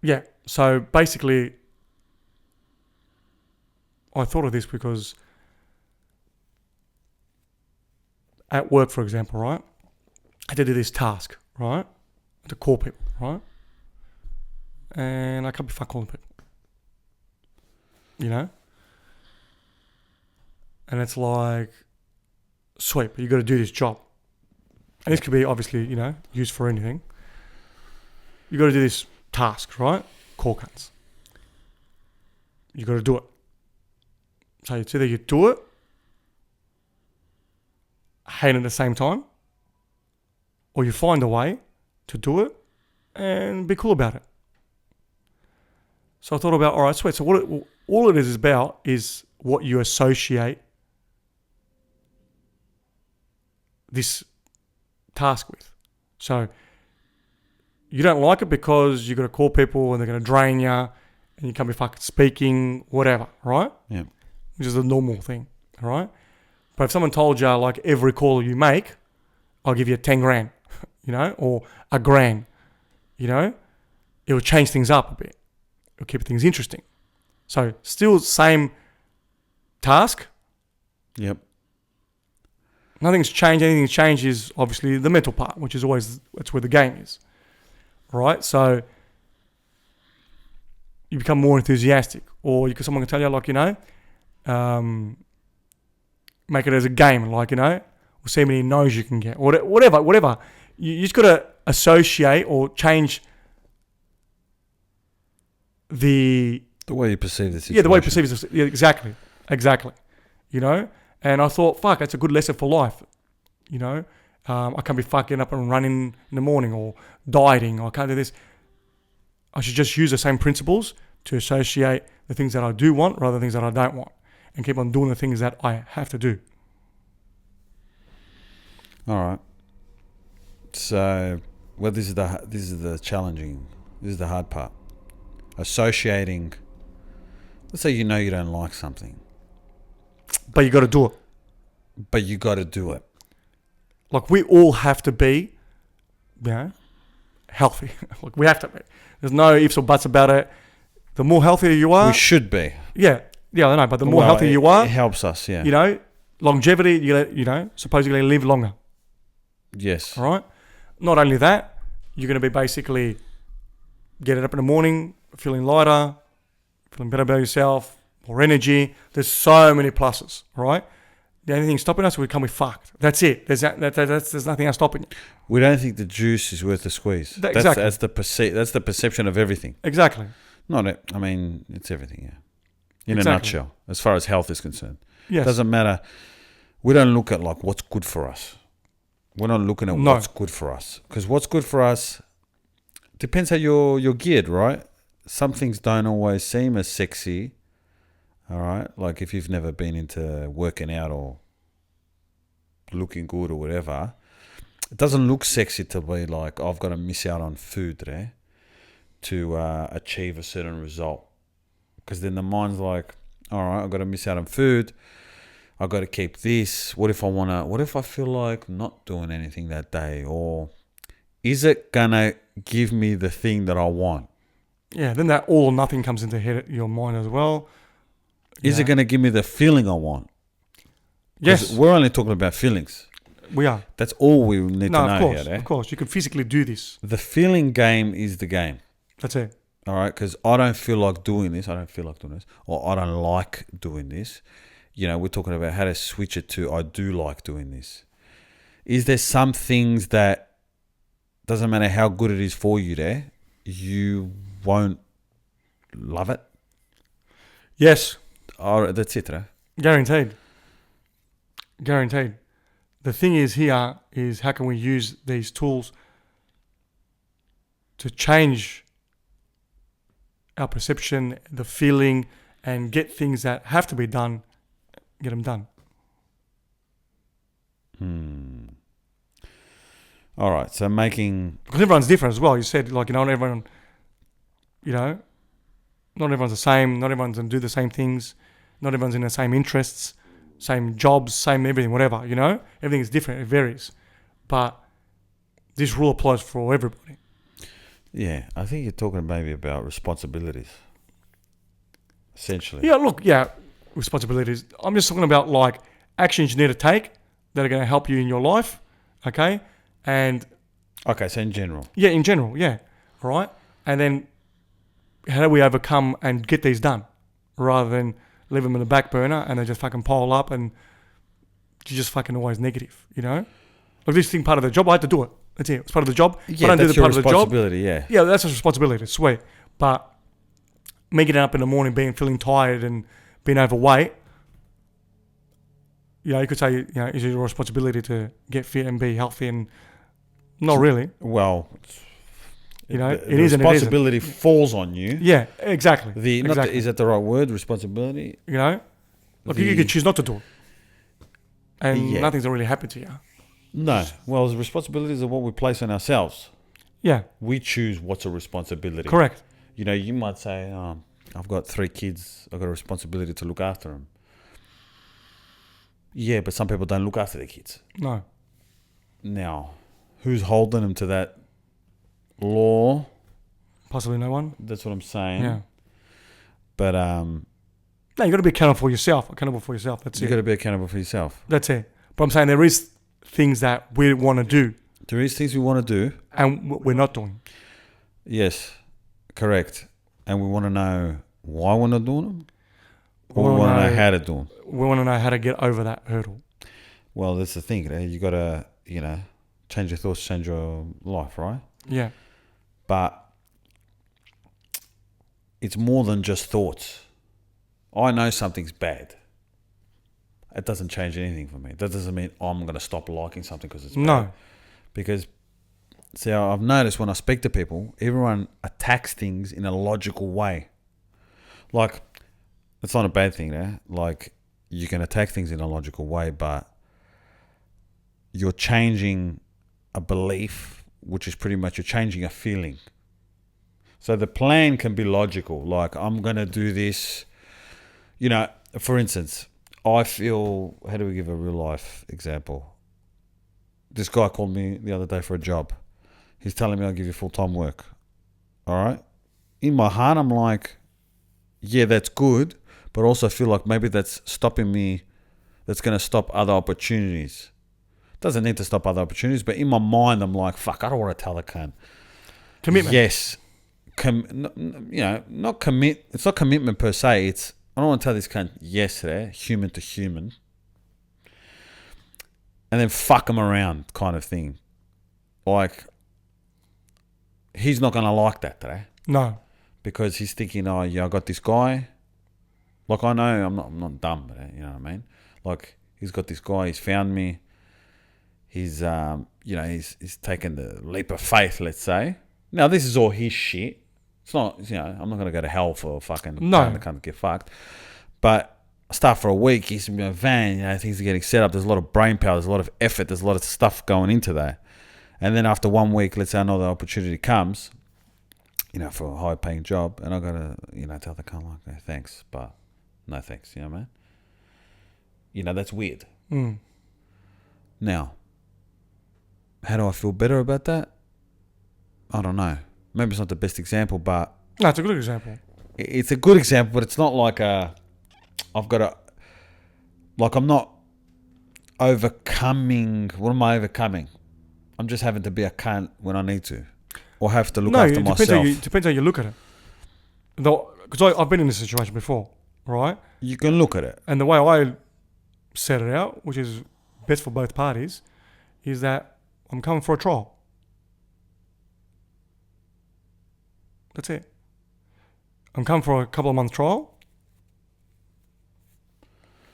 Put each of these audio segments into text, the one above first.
Yeah. So basically, I thought of this because at work, for example, right, I had to do this task, right, to call people, right, and I can't be fucking calling people, you know, and it's like, sweet, but you got to do this job, and this could be obviously, you know, used for anything. You got to do this task, right? Call cuts. You got to do it. So it's either you do it, hate it at the same time, or you find a way to do it and be cool about it. So I thought about, all right, sweet. So all it is about is what you associate this task with. So you don't like it because you're going to call people and they're going to drain you and you can't be fucking speaking, whatever, right? Yeah. Which is a normal thing, all right? But if someone told you, like, every call you make, I'll give you 10 grand, you know, or a grand, you know, it will change things up a bit. It'll keep things interesting. So still same task. Yep. Nothing's changed. Anything that's changed is obviously the mental part, which is always, that's where the game is, right? So you become more enthusiastic, or someone can tell you, like, you know, make it as a game, like, you know, we'll see how many no's you can get, whatever. You just got to associate or change the way you perceive the situation. Yeah, the way you perceive it. Yeah, exactly. You know, and I thought, fuck, that's a good lesson for life. You know, I can't be fucking up and running in the morning or dieting, or I can't do this. I should just use the same principles to associate the things that I do want rather than things that I don't want, and keep on doing the things that I have to do. All right. So, well, this is the challenging. This is the hard part. Associating. Let's say you know you don't like something, but you got to do it. But you got to do it. Like, we all have to be, you know, healthy. Like, we have to be. There's no ifs or buts about it. The more healthier you are, we should be. Yeah, I know. But the more healthier you are, it helps us. Yeah. You know, longevity. You know, supposedly live longer. Yes. All right. Not only that, you're going to be basically getting up in the morning, feeling lighter, feeling better about yourself, more energy. There's so many pluses, right? The only thing stopping us, we can't be fucked. That's it. There's nothing else stopping you. We don't think the juice is worth the squeeze. Exactly. That's the perception of everything. Exactly. I mean, it's everything, yeah. In a nutshell, as far as health is concerned. Yes. Doesn't matter. We don't look at, like, what's good for us. We're not looking at what's good for us. Because what's good for us depends how you're geared, right? Some things don't always seem as sexy, all right? Like, if you've never been into working out or looking good or whatever, it doesn't look sexy to be like, I've got to miss out on food there to achieve a certain result. Because then the mind's like, all right, I've got to miss out on food. I've got to keep this. What if I feel like not doing anything that day? Or is it going to give me the thing that I want? Yeah, then that all or nothing comes into your mind as well. Is it going to give me the feeling I want? Yes. We're only talking about feelings. We are. That's all we need to know here. Of course. You can physically do this. The feeling game is the game. That's it. All right? Because I don't feel like doing this. Or I don't like doing this. You know, we're talking about how to switch it to I do like doing this. Is there some things that doesn't matter how good it is for you there, you won't love it? Yes. All right, that's it, right? Guaranteed. The thing is here is how can we use these tools to change our perception, the feeling, and get things that have to be done, get them done. All right, so because everyone's different as well. You said, like, not everyone's the same. Not everyone's going to do the same things. Not everyone's in the same interests, same jobs, same everything, whatever, you know? Everything is different. It varies. But this rule applies for everybody. Yeah, I think you're talking maybe about responsibilities, essentially. Yeah, look, responsibilities. I'm just talking about like actions you need to take that are going to help you in your life, okay? And Okay, so in general. yeah, in general, yeah, all right? And then how do we overcome and get these done rather than leave them in the back burner and they just fucking pile up and you're just fucking always negative, you know? Like this thing, part of the job, I had to do it. That's it. It's part of the job. If I Yeah, don't do that's the your part of the job, responsibility, yeah. yeah, that's a responsibility, sweet. But me getting up in the morning, feeling tired and being overweight, you know, you could say, you know, is it your responsibility to get fit and be healthy? And not really. Well, You know, the it is and it isn't. responsibility falls on you. Yeah, exactly. Is that the right word? Responsibility. You know, like you could choose not to do it, and Yeah. nothing's really happened to you. No. Well, the responsibilities are what we place on ourselves. Yeah, We choose what's a responsibility. correct. You know, you might say, I've got 3 kids. I've got a responsibility to look after them. Yeah, but some people don't look after their kids. No, Now, who's holding them to that law? possibly no one. That's what I'm saying. Yeah. But No, you got to be accountable for yourself. That's you it. got to be accountable for yourself. That's it. But I'm saying there is things that we want to do There is things we want to do. and we're not doing. Yes, correct. And we want to know why we're not doing them, or We we wanna want to know know- how to do them. We want to know how to get over that hurdle. Well, that's the thing. You got to, change your thoughts, change your life, right? Yeah. But it's more than just thoughts. I know something's bad. It doesn't change anything for me. That doesn't mean I'm going to stop liking something because it's bad. No. Because, see, I've noticed when I speak to people, everyone attacks things in a logical way. Like, it's not a bad thing, eh? Like, you can attack things in a logical way, but you're changing a belief, which is pretty much you're changing a feeling. So the plan can be logical. Like, I'm going to do this. You know, for instance, I feel, how do we give a real life example? This guy called me the other day for a job. He's telling me I'll give you full-time work. All right? In my heart, I'm like, yeah, that's good. But also feel like maybe that's stopping me. That's going to stop other opportunities. Doesn't need to stop other opportunities. But in my mind, I'm like, fuck, I don't want to tell the cunt. Commitment. Yes. Not commit. It's not commitment per se. It's, I don't want to tell this cunt yes there, human to human. And then fuck him around kind of thing. Like, he's not going to like that today. No. Because he's thinking, oh, yeah, I got this guy. Like, I know I'm not dumb, but you know what I mean? Like, he's got this guy, he's found me. He's, he's taken the leap of faith, let's say. Now, this is all his shit. It's not, I'm not going to go to hell for fucking No. the cunt to get fucked. But I start for a week, he's in a van, things are getting set up. There's a lot of brain power, there's a lot of effort, there's a lot of stuff going into that. And then after 1 week, let's say another opportunity comes, for a high paying job, and I got to, tell the cunt, like, no, thanks, but no thanks, you know what I mean? That's weird. Mm. Now, how do I feel better about that? I don't know. Maybe it's not the best example, but... No, it's a good example. It's a good example, but it's not like I'm not overcoming... What am I overcoming? I'm just having to be a cunt when I need to. Or have to look after myself. It depends how you look at it. Because I've been in this situation before, right? You can look at it. And the way I set it out, which is best for both parties, is that I'm coming for a trial. That's it. I'm coming for a couple of months trial.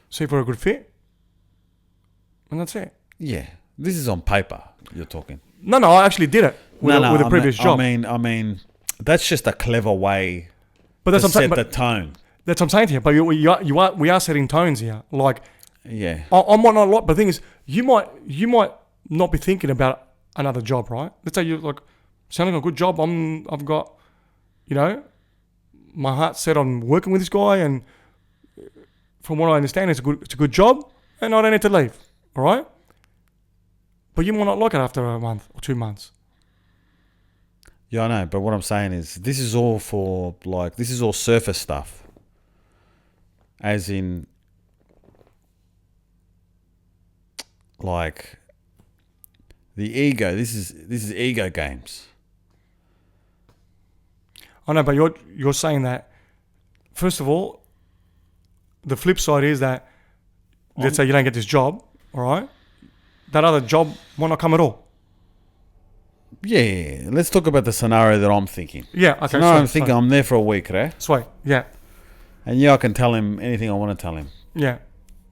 See if we're a good fit. And that's it. Yeah. This is on paper, you're talking. No, I actually did it with a previous job. I mean, that's just a clever way but that's to what I'm saying, set but the tone. that's what I'm saying to you. But we are setting tones here. Like, Yeah. I might not like, but the thing is, you might not be thinking about another job, right? Let's say you're like, sounding a good job. I've got, my heart's set on working with this guy, and from what I understand, it's a good job, and I don't need to leave. All right. But you might not like it after a month or 2 months. Yeah, I know. But what I'm saying is this is all for like, this is all surface stuff. As in, like, the ego. This is ego games. I know, but you're saying that, first of all, the flip side is that, let's say you don't get this job, all right? That other job might not come at all. Yeah. Let's talk about the scenario that I'm thinking. Yeah, okay. Scenario I'm thinking, I'm there for a week, right? Sweet, yeah. And yeah, I can tell him anything I want to tell him. Yeah.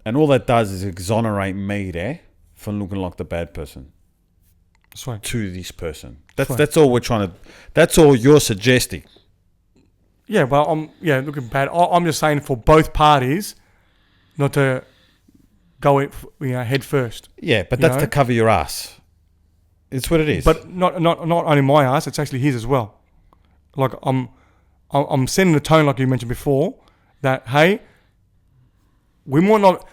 And all that does is exonerate me there from looking like the bad person Sweet. to this person. That's all we're trying to. That's all you're suggesting. Yeah, well, I'm looking bad. I'm just saying for both parties, not to go in, head first. Yeah, but that's to cover your ass. It's what it is. But not only my ass, it's actually his as well. Like I'm setting the tone, like you mentioned before, that hey, we might not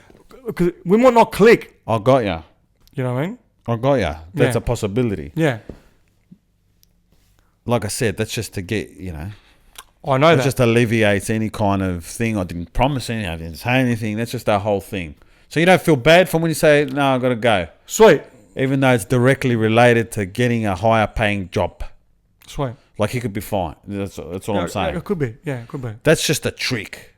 click. I got ya. You know what I mean? I got ya. That's Yeah. a possibility. Yeah. Like I said, that's just to get, I know it that. just alleviates any kind of thing. I didn't promise anything. I didn't say anything. That's just our whole thing. So you don't feel bad from when you say, no, I've got to go. Sweet. Even though it's directly related to getting a higher paying job. Sweet. Like he could be fine. That's all I'm saying. It could be. Yeah, it could be. That's just a trick.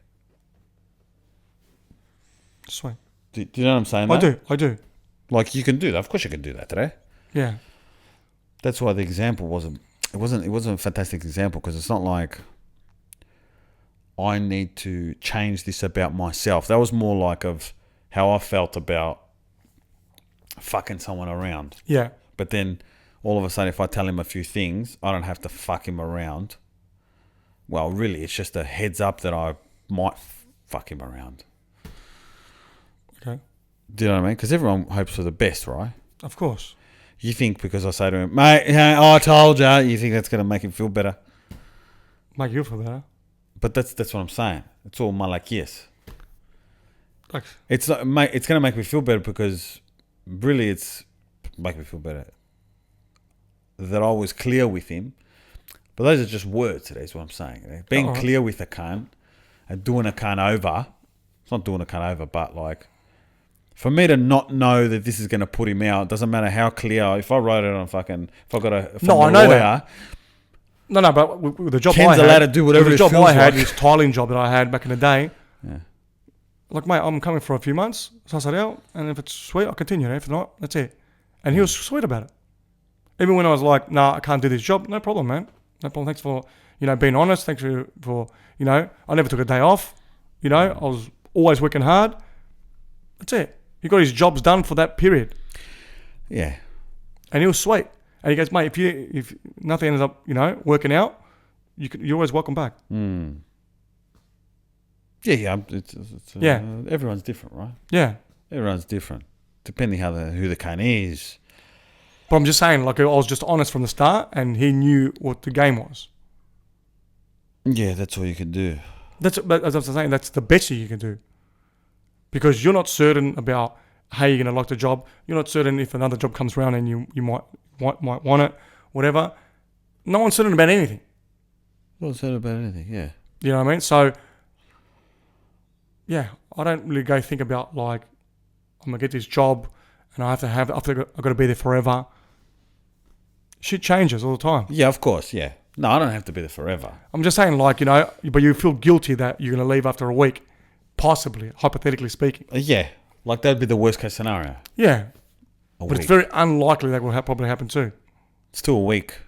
Sweet. Do you know what I'm saying? Mate? I do. Like you can do that. Of course you can do that today. Yeah. That's why the example wasn't a fantastic example, because it's not like I need to change this about myself. That was more like of how I felt about fucking someone around. Yeah. But then all of a sudden, if I tell him a few things, I don't have to fuck him around. Well, really, it's just a heads up that I might fuck him around. Okay. Do you know what I mean? Because everyone hopes for the best, right? Of course. You think because I say to him, mate, I told you think that's going to make him feel better. Make you feel better. But that's what I'm saying. It's all yes. Like, It's not, mate. It's going to make me feel better because really, it's make me feel better that I was clear with him. But those are just words. That's what I'm saying. Being clear with a cunt and doing a cunt over. It's not doing a cunt over, but like for me to not know that this is going to put him out, doesn't matter how clear. If I wrote it on fucking, if I got a from no, a I know lawyer, that. No, but with the job Ken's I had, allowed to do whatever the he job feels I had, like. this tiling job that I had back in the day. Yeah. Like, mate, I'm coming for a few months, suss it out, and if it's sweet, I'll continue. If not, that's it. And he was sweet about it. Even when I was like, nah, I can't do this job, no problem, man. No problem. Thanks for, being honest. Thanks for I never took a day off. I was always working hard. That's it. He got his jobs done for that period. Yeah. And he was sweet. And he goes, mate, if nothing ends up, working out, you're always welcome back. Mm. Yeah. It's everyone's different, right? Yeah. Everyone's different, depending who the cunt is. But I'm just saying, like, I was just honest from the start, and he knew what the game was. Yeah, that's all you can do. But as I was saying, that's the best you can do. Because you're not certain about how you're going to like the job. You're not certain if another job comes around and you might want it, whatever. No one's certain about anything. No one's certain about anything, yeah. You know what I mean? So, yeah, I don't really go think about, like, I'm going to get this job and I've got to be there forever. Shit changes all the time. Yeah, of course, yeah. No, I don't have to be there forever. I'm just saying, like, but you feel guilty that you're going to leave after a week, possibly, hypothetically speaking. Yeah, like that would be the worst case scenario. Yeah. But But it's very unlikely that will probably happen too. Still a week.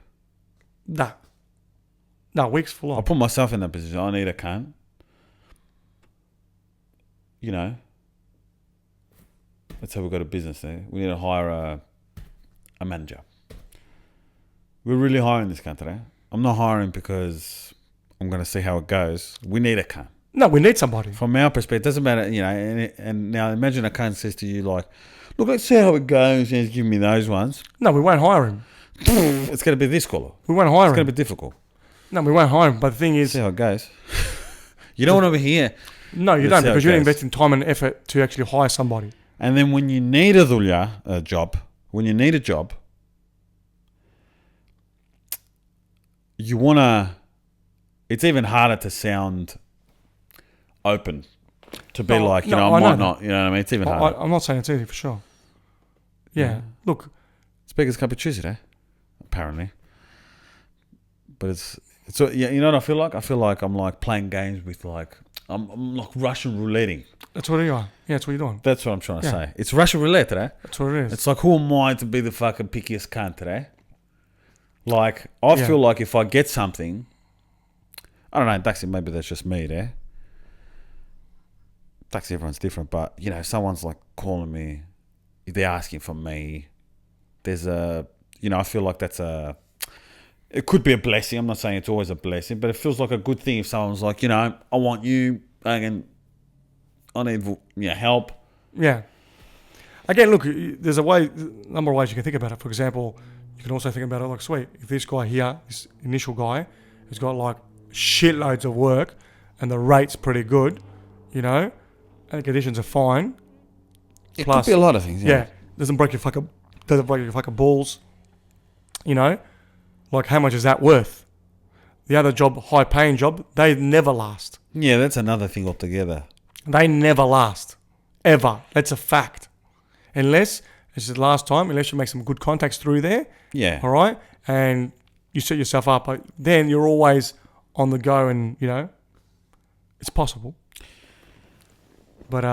Nah. No, weeks full I on. put myself in that position. I need a cunt. Let's say we've got a business there. We need to hire a manager. We're really hiring this cunt today. I'm not hiring because I'm going to see how it goes. We need a cunt. No, we need somebody. From our perspective, it doesn't matter, and now imagine a cunt says to you like, look, let's see how it goes, and he's giving me those ones. No, we won't hire him. It's going to be this color. We won't hire It's him. going to be difficult. No, we won't hire him. But the thing is... See how it goes. You don't want to be here. No, you Let's don't, see how because it you're goes. investing time and effort to actually hire somebody. And then when you need a job, you want to, it's even harder to sound open. To be like, you know, I might not, you know what I mean? It's even harder. I'm not saying it's easy for sure. Yeah. Look. Speakers can't be choosy, eh? Apparently. But it's yeah, you know what I feel like? I feel like I'm like playing games with like, I'm like Russian rouletting. That's what you are. Yeah, that's what you're doing. That's what I'm trying to say. It's Russian roulette today. That's what it is. It's like, who am I to be the fucking pickiest cunt today? Like, I feel like if I get something, I don't know, Daxi, maybe that's just me there. Daxi, everyone's different, but, you know, if someone's like calling me, if they're asking for me, there's a, you know, I feel like that's it could be a blessing. I'm not saying it's always a blessing, but it feels like a good thing if someone's like, you know, I want you, I need, you know, help. Yeah. Again, look, there's a number of ways you can think about it. For example, you can also think about it like, sweet, if this guy here, this initial guy, has got like shitloads of work and the rate's pretty good, you know, and the conditions are fine. It could be a lot of things. Yeah. Doesn't break your fucking balls, you know. Like, how much is that worth? The other job, high paying job, they never last. Yeah, that's another thing altogether. They never last, ever. That's a fact. Unless, this is the last time, unless you make some good contacts through there. Yeah. All right? And you set yourself up. Then you're always on the go and, you know, it's possible. But,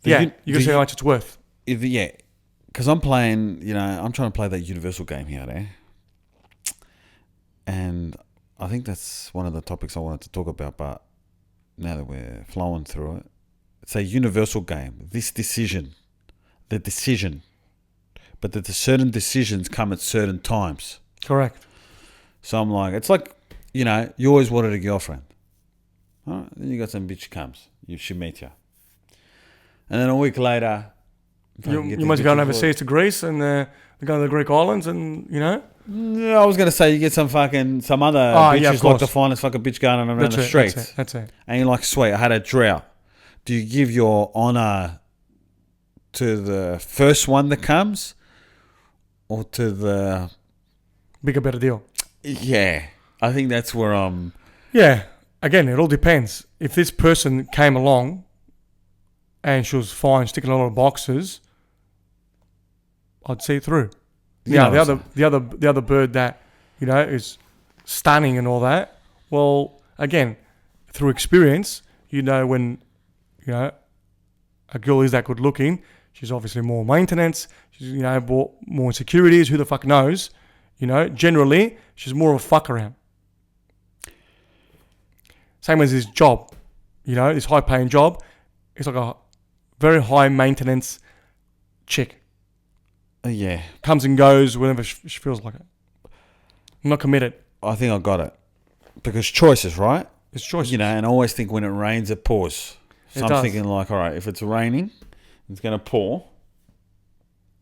you can see how much it's worth. Because I'm playing, you know, I'm trying to play that universal game here, eh? And I think that's one of the topics I wanted to talk about, but now that we're flowing through it, it's a universal game. This decision, but the certain decisions come at certain times. Correct. So I'm like, it's like, you know, you always wanted a girlfriend. All right, then you got some bitch comes. She meets you. And then a week later, you might be going overseas to Greece and they're going to the Greek islands and, you know. Yeah, I was going to say you get some other bitch who's like the finest fucking bitch going on around the streets. That's it. And you're like, sweet, I had a drought. Do you give your honour to the first one that comes or to the... Bigger, better deal. Yeah. I think that's where I'm... Yeah. Again, it all depends. If this person came along and she was fine, sticking a lot of boxes, I'd see it through. Yeah, the other bird that, you know, is stunning and all that. Well, again, through experience, you know when, you know, a girl is that good looking, she's obviously more maintenance. She's, you know, more insecurities. Who the fuck knows? You know, generally, she's more of a fuck around. Same as his job. You know, this high paying job, it's like a very high maintenance chick. Yeah. Comes and goes whenever she feels like it. I'm not committed. I think I got it. Because choices, right? It's choices. You know, and I always think when it rains, it pours. So I'm thinking like, all right, if it's raining, it's going to pour.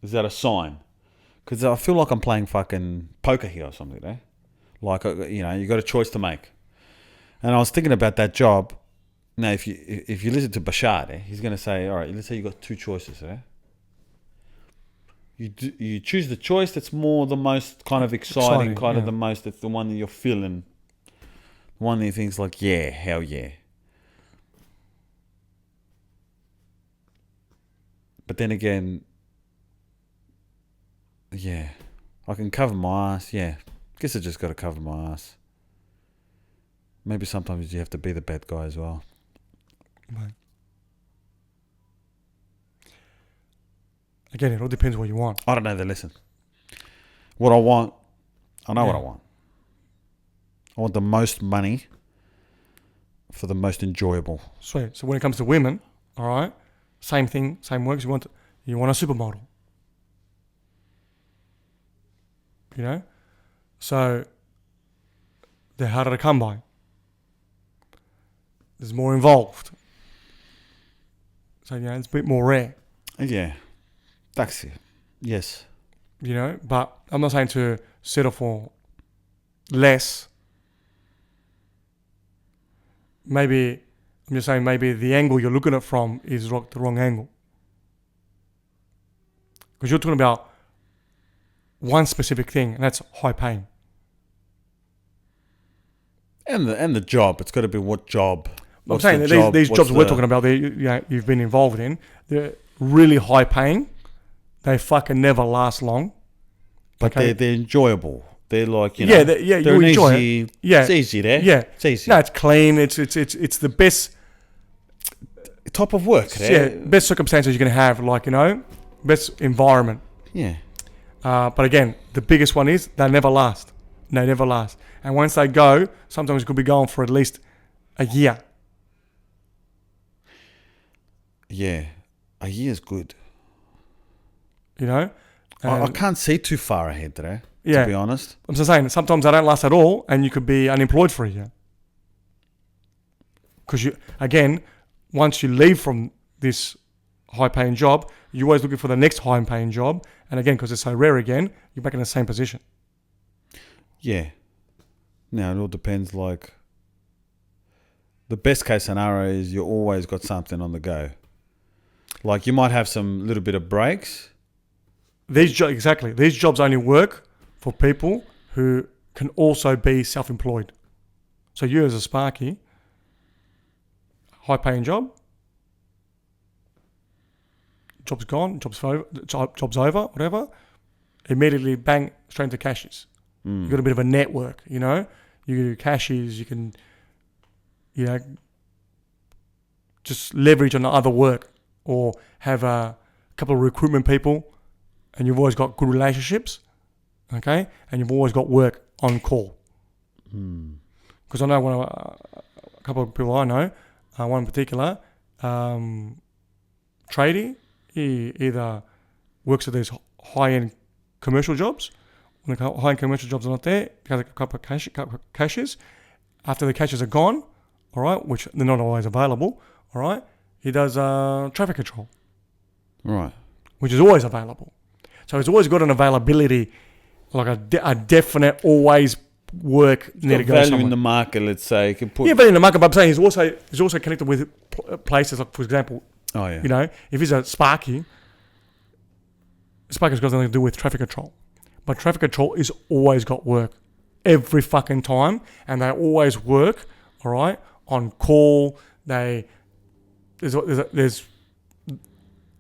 Is that a sign? Because I feel like I'm playing fucking poker here or something, eh? Like, you know, you got a choice to make. And I was thinking about that job. Now, if you listen to Bashar, he's going to say, all right, let's say you got two choices, eh? You choose the choice that's more the most kind of exciting of the most, it's the one that you're feeling. One that you think's like, yeah, hell yeah. But then again, yeah, I can cover my ass, yeah. Guess I just got to cover my ass. Maybe sometimes you have to be the bad guy as well. Right. Again, it all depends what you want. I don't know the lesson. What I want, I know what I want. I want the most money for the most enjoyable. Sweet. So when it comes to women, all right, same thing, same works. You want a supermodel. You know? So they're harder to come by. There's more involved. So, you know, it's a bit more rare. Yeah. Taxi. Yes. You know, but I'm not saying to settle for less. Maybe, I'm just saying maybe the angle you're looking at it from is the wrong angle. Because you're talking about one specific thing, and that's high pain. And the job. It's got to be what job. I'm What's saying the that job, these what's jobs we're the- talking about, you've been involved in, they're really high paying. They fucking never last long. But Okay. they're enjoyable. They're like, you Yeah, know. you they're an enjoy easy, it. Yeah. It's easy there. Yeah. It's easy. No, it's clean. It's the best. Type of work Yeah, there. best circumstances you can have. Like, best environment. Yeah. But again, the biggest one is they never last. They never last. And once they go, sometimes it could be going for at least a year. Yeah. A year's good. I can't see too far ahead today, Yeah. to be honest. I'm just saying, sometimes they don't last at all, and you could be unemployed for a year. Because again, once you leave from this high-paying job, you're always looking for the next high-paying job, and again, because it's so rare again, you're back in the same position. Yeah. Now, it all depends, like... The best case scenario is you always got something on the go. Like, you might have some little bit of breaks. These jobs only work for people who can also be self-employed. So you as a Sparky, high-paying job, job's gone, job's over, whatever. Immediately, bang, straight into cashies. You've got a bit of a network, You can do cashies, you can, just leverage on the other work, or have a couple of recruitment people, and you've always got good relationships, okay? And you've always got work on call. Because I know a couple of people I know, one in particular, tradie, he either works at these high-end commercial jobs. When the high-end commercial jobs are not there, he has a couple of cashiers. After the cashiers are gone, all right, which they're not always available, all right, he does traffic control. Right. Which is always available. So he's always got an availability, like a definite, always work need to go value somewhere. in the market, let's say. You can put... Yeah, value in the market, but I'm saying he's also connected with places like, for example, Oh, yeah. if he's a Sparky's got nothing to do with traffic control. But traffic control is always got work every fucking time, and they always work, all right, on call. There's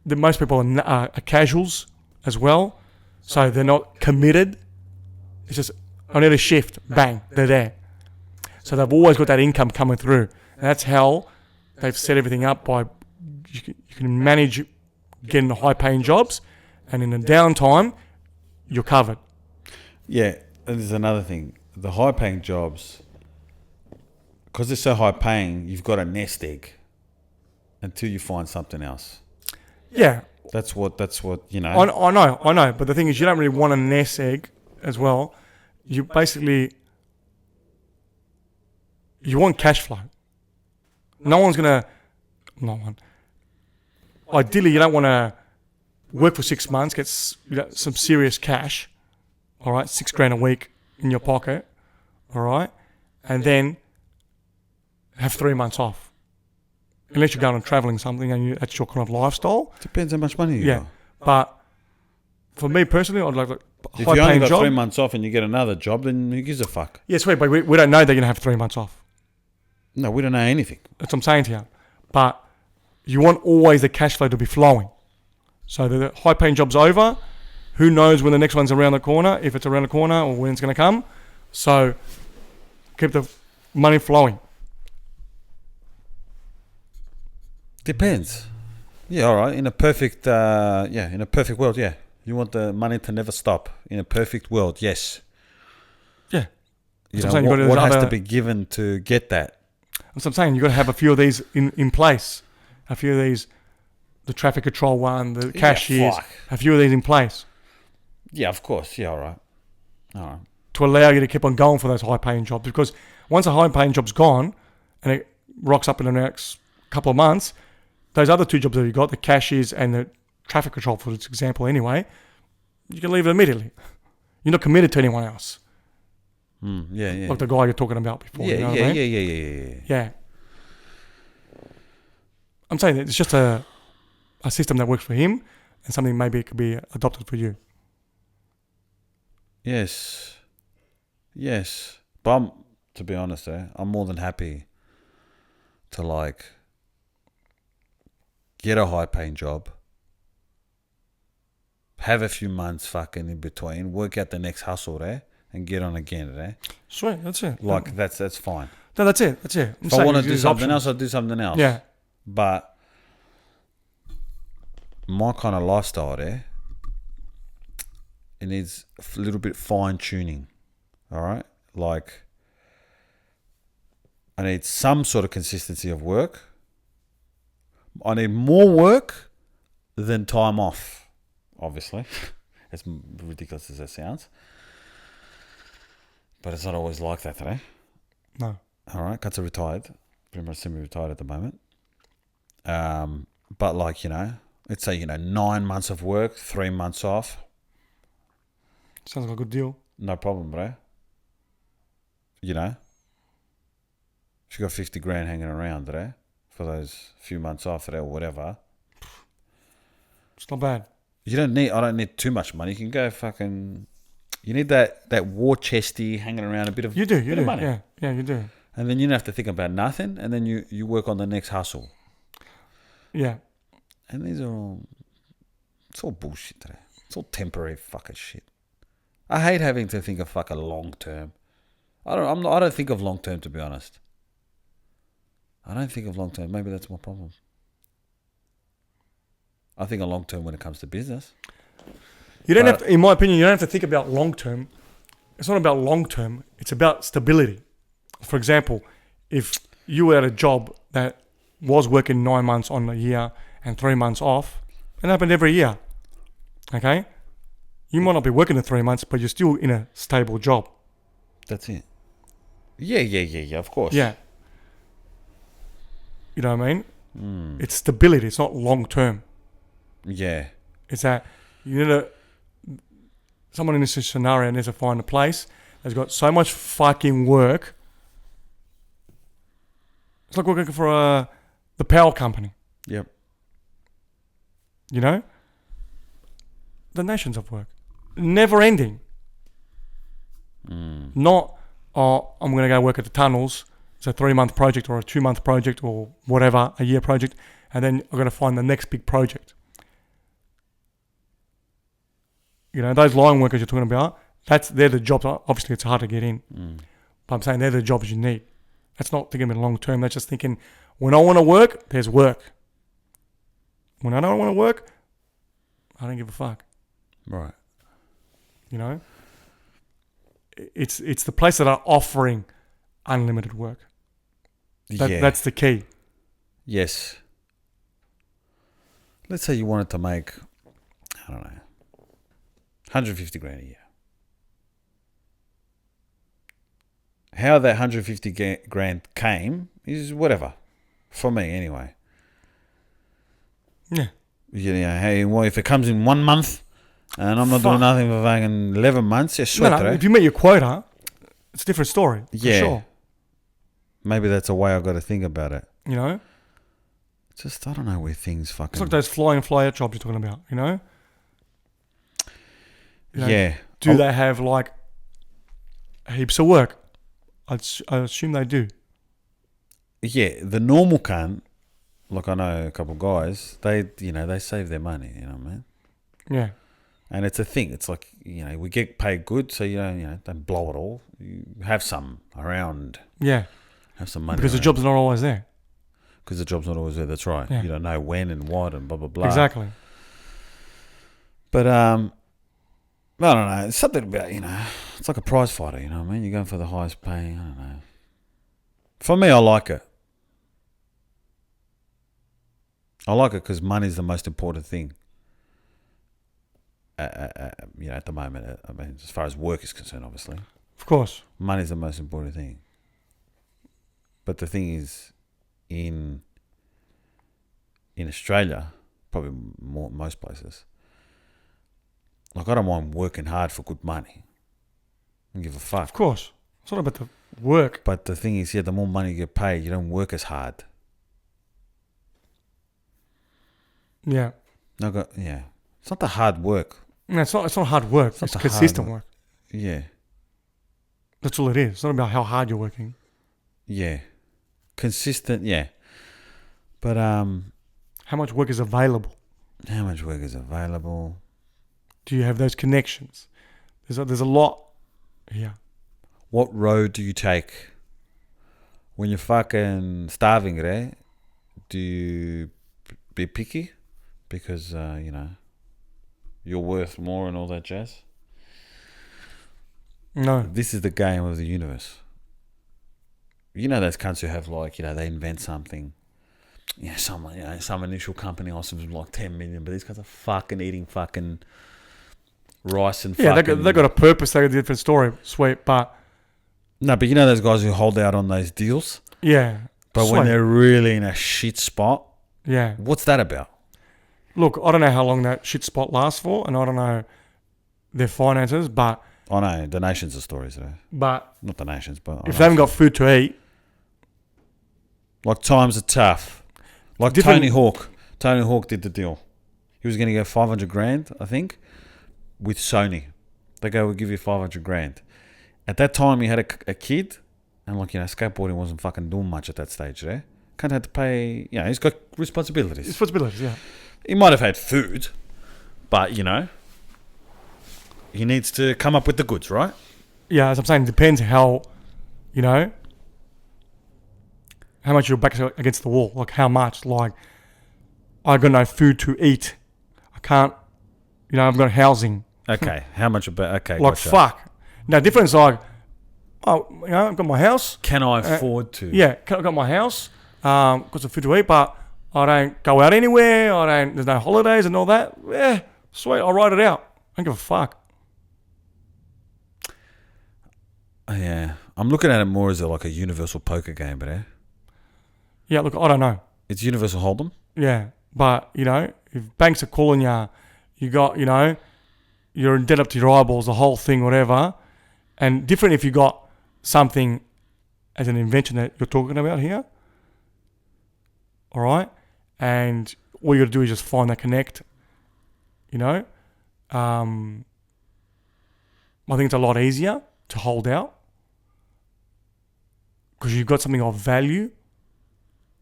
most people are casuals as well, so they're not committed. It's just, I need a shift, bang, they're there. So they've always got that income coming through. And that's how they've set everything up by, you can manage getting the high-paying jobs, and in the downtime, you're covered. Yeah, and there's another thing. The high-paying jobs, because they're so high-paying, you've got a nest egg until you find something else. Yeah. That's what I know. But the thing is, you don't really want a nest egg as well. You basically, you want cash flow. Ideally, you don't want to work for 6 months, get some serious cash, all right, $6,000 a week in your pocket, all right, and then have 3 months off. Unless you're going and traveling something and that's your kind of lifestyle. Depends how much money you got. But for me personally, I'd like a If you only high-paying got job. 3 months off and you get another job, then who gives a fuck? Yeah, sweet, but we don't know they're going to have 3 months off. No, we don't know anything. That's what I'm saying to you. But you want always the cash flow to be flowing. So the high-paying job's over. Who knows when the next one's around the corner, if it's around the corner or when it's going to come. So keep the money flowing. Depends. Yeah, all right. In a perfect world, yeah. You want the money to never stop. In a perfect world, yes. Yeah. You That's know, what I'm saying, what has to be given to get that? That's what I'm saying. You've got to have a few of these in place. A few of these, the traffic control one, the cashiers, a few of these in place. Yeah, of course. Yeah, all right. To allow you to keep on going for those high-paying jobs. Because once a high-paying job's gone and it rocks up in the next couple of months, those other two jobs that you got, the cashiers and the traffic control, for example, anyway, you can leave it immediately. You're not committed to anyone else. Yeah. Like the guy you're talking about before. Yeah, you know what I mean? yeah. Yeah. I'm saying that it's just a system that works for him and something maybe it could be adopted for you. Yes. But To be honest, I'm more than happy to like get a high paying job, have a few months fucking in between, work out the next hustle there, and get on again there. Sweet, that's it. Like that's fine. No, that's it. That's it. If I want to do something else, I'll do something else. Yeah. But my kind of lifestyle there, it needs a little bit fine tuning. All right? Like, I need some sort of consistency of work. I need more work than time off, obviously. As ridiculous as that sounds. But it's not always like that today. No. All right, Cuts are retired. Pretty much semi-retired at the moment. But like, let's say, 9 months of work, 3 months off. Sounds like a good deal. No problem, bro. If you got 50 grand hanging around there for those few months off there or whatever. It's not bad. I don't need too much money. You can go fucking, you need that war chesty hanging around a bit of, you do money. Yeah, you do. And then you don't have to think about nothing, and then you work on the next hustle. Yeah. And these are it's all bullshit today. It's all temporary fucking shit. I hate having to think of fucking long term. I don't think of long term, to be honest. I don't think of long term. Maybe that's my problem. I think of long term when it comes to business. You don't have to, in my opinion, you don't have to think about long term. It's not about long term. It's about stability. For example, if you were at a job that was working 9 months on a year and 3 months off, it happened every year. Okay? You might not be working the 3 months, but you're still in a stable job. That's it. Yeah, of course. Yeah. You know what I mean? It's stability. It's not long term. Yeah. It's that you need someone in this scenario needs to find a place that's got so much fucking work. It's like working for the power company. Yep. The nations of work. Never ending. Not, I'm going to go work at the tunnels. It's a 3-month project or a 2-month project or whatever, a year project. And then I'm going to find the next big project. Those line workers you're talking about, they're the jobs. Obviously, it's hard to get in. But I'm saying they're the jobs you need. That's not thinking about long term. That's just thinking, when I want to work, there's work. When I don't want to work, I don't give a fuck. Right. It's the place that are offering unlimited work. That's the key. Yes. Let's say you wanted to make, I don't know, 150 grand a year. How that 150 grand came is whatever. For me, anyway. Yeah. Hey, well, if it comes in 1 month and I'm not doing nothing for fucking 11 months, yeah, sweet. No, if you meet your quota, it's a different story. Yeah. For sure. Maybe that's a way I've got to think about it. Just, I don't know where things fucking... It's like those fly in, fly out jobs you're talking about, Yeah. Do they have, like, heaps of work? I assume they do. Yeah, the normal cunt, like I know a couple of guys, they save their money, you know what I mean? Yeah. And it's a thing. It's like, we get paid good, so don't blow it all. You have some around. Yeah. Have some money. Because the job's not always there. Because the job's not always there, that's right. Yeah. You don't know when and what and blah, blah, blah. Exactly. But, I don't know. It's something about, it's like a prize fighter, you know what I mean? You're going for the highest paying, I don't know. For me, I like it. I like it because money is the most important thing. At the moment, I mean, as far as work is concerned, obviously. Of course. Money is the most important thing. But the thing is, in Australia, probably most places, like I don't mind working hard for good money. I don't give a fuck. Of course. It's not about the work. But the thing is, the more money you get paid, you don't work as hard. Yeah. It's not the hard work. No, it's not hard work. It's consistent work. Yeah. That's all it is. It's not about how hard you're working. Yeah. Consistent, yeah. But How much work is available? how much work is available? Do you have those connections? There's a lot here. What road do you take when you're fucking starving there? Do you be picky because you're worth more and all that jazz? No. This is the game of the universe. You know those cunts who have they invent something. Yeah, some initial company offers like 10 million, but these guys are fucking eating fucking rice and Yeah, fucking... they got a purpose. They got a different story. Sweet, but... No, but you know those guys who hold out on those deals? Yeah. But sweet. when they're really in a shit spot... Yeah. What's that about? Look, I don't know how long that shit spot lasts for, and I don't know their finances, but... I know, donations are stories, though. But... Not donations, but... If they haven't got food to eat... Like, times are tough. Like Tony Hawk. Tony Hawk did the deal. He was going to get 500 grand, I think, with Sony. They go, we'll give you 500 grand. At that time, he had a kid, and skateboarding wasn't fucking doing much at that stage there. Kind of had to pay, he's got responsibilities. Responsibilities, yeah. He might have had food, but, he needs to come up with the goods, right? Yeah, as I'm saying, it depends how much your back's against the wall. Like, how much. Like, I got no food to eat. I can't, I've got housing. Okay, how much about... Okay, like, gotcha. fuck. Now, difference like, I've got my house. Can I afford to? Yeah, I've got my house. Got some food to eat, but I don't go out anywhere. There's no holidays and all that. Yeah, sweet. I'll write it out. I don't give a fuck. Yeah, I'm looking at it more as a universal poker game, but Yeah, look, I don't know. It's universal hold'em. Yeah, but if banks are calling you, you got you're in debt up to your eyeballs, the whole thing, whatever. And different if you got something as an invention that you're talking about here. All right, and all you got to do is just find that connect. I think it's a lot easier to hold out because you've got something of value.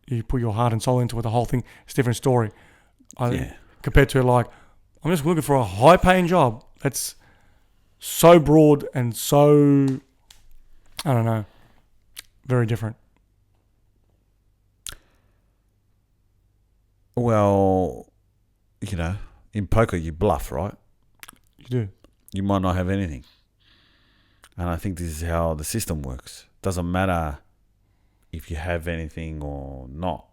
You put your heart and soul into it, the whole thing. It's a different story. Compared to I'm just looking for a high-paying job. That's so broad and so, I don't know, very different. Well, in poker you bluff, right? You do. You might not have anything. And I think this is how the system works. Doesn't matter if you have anything or not.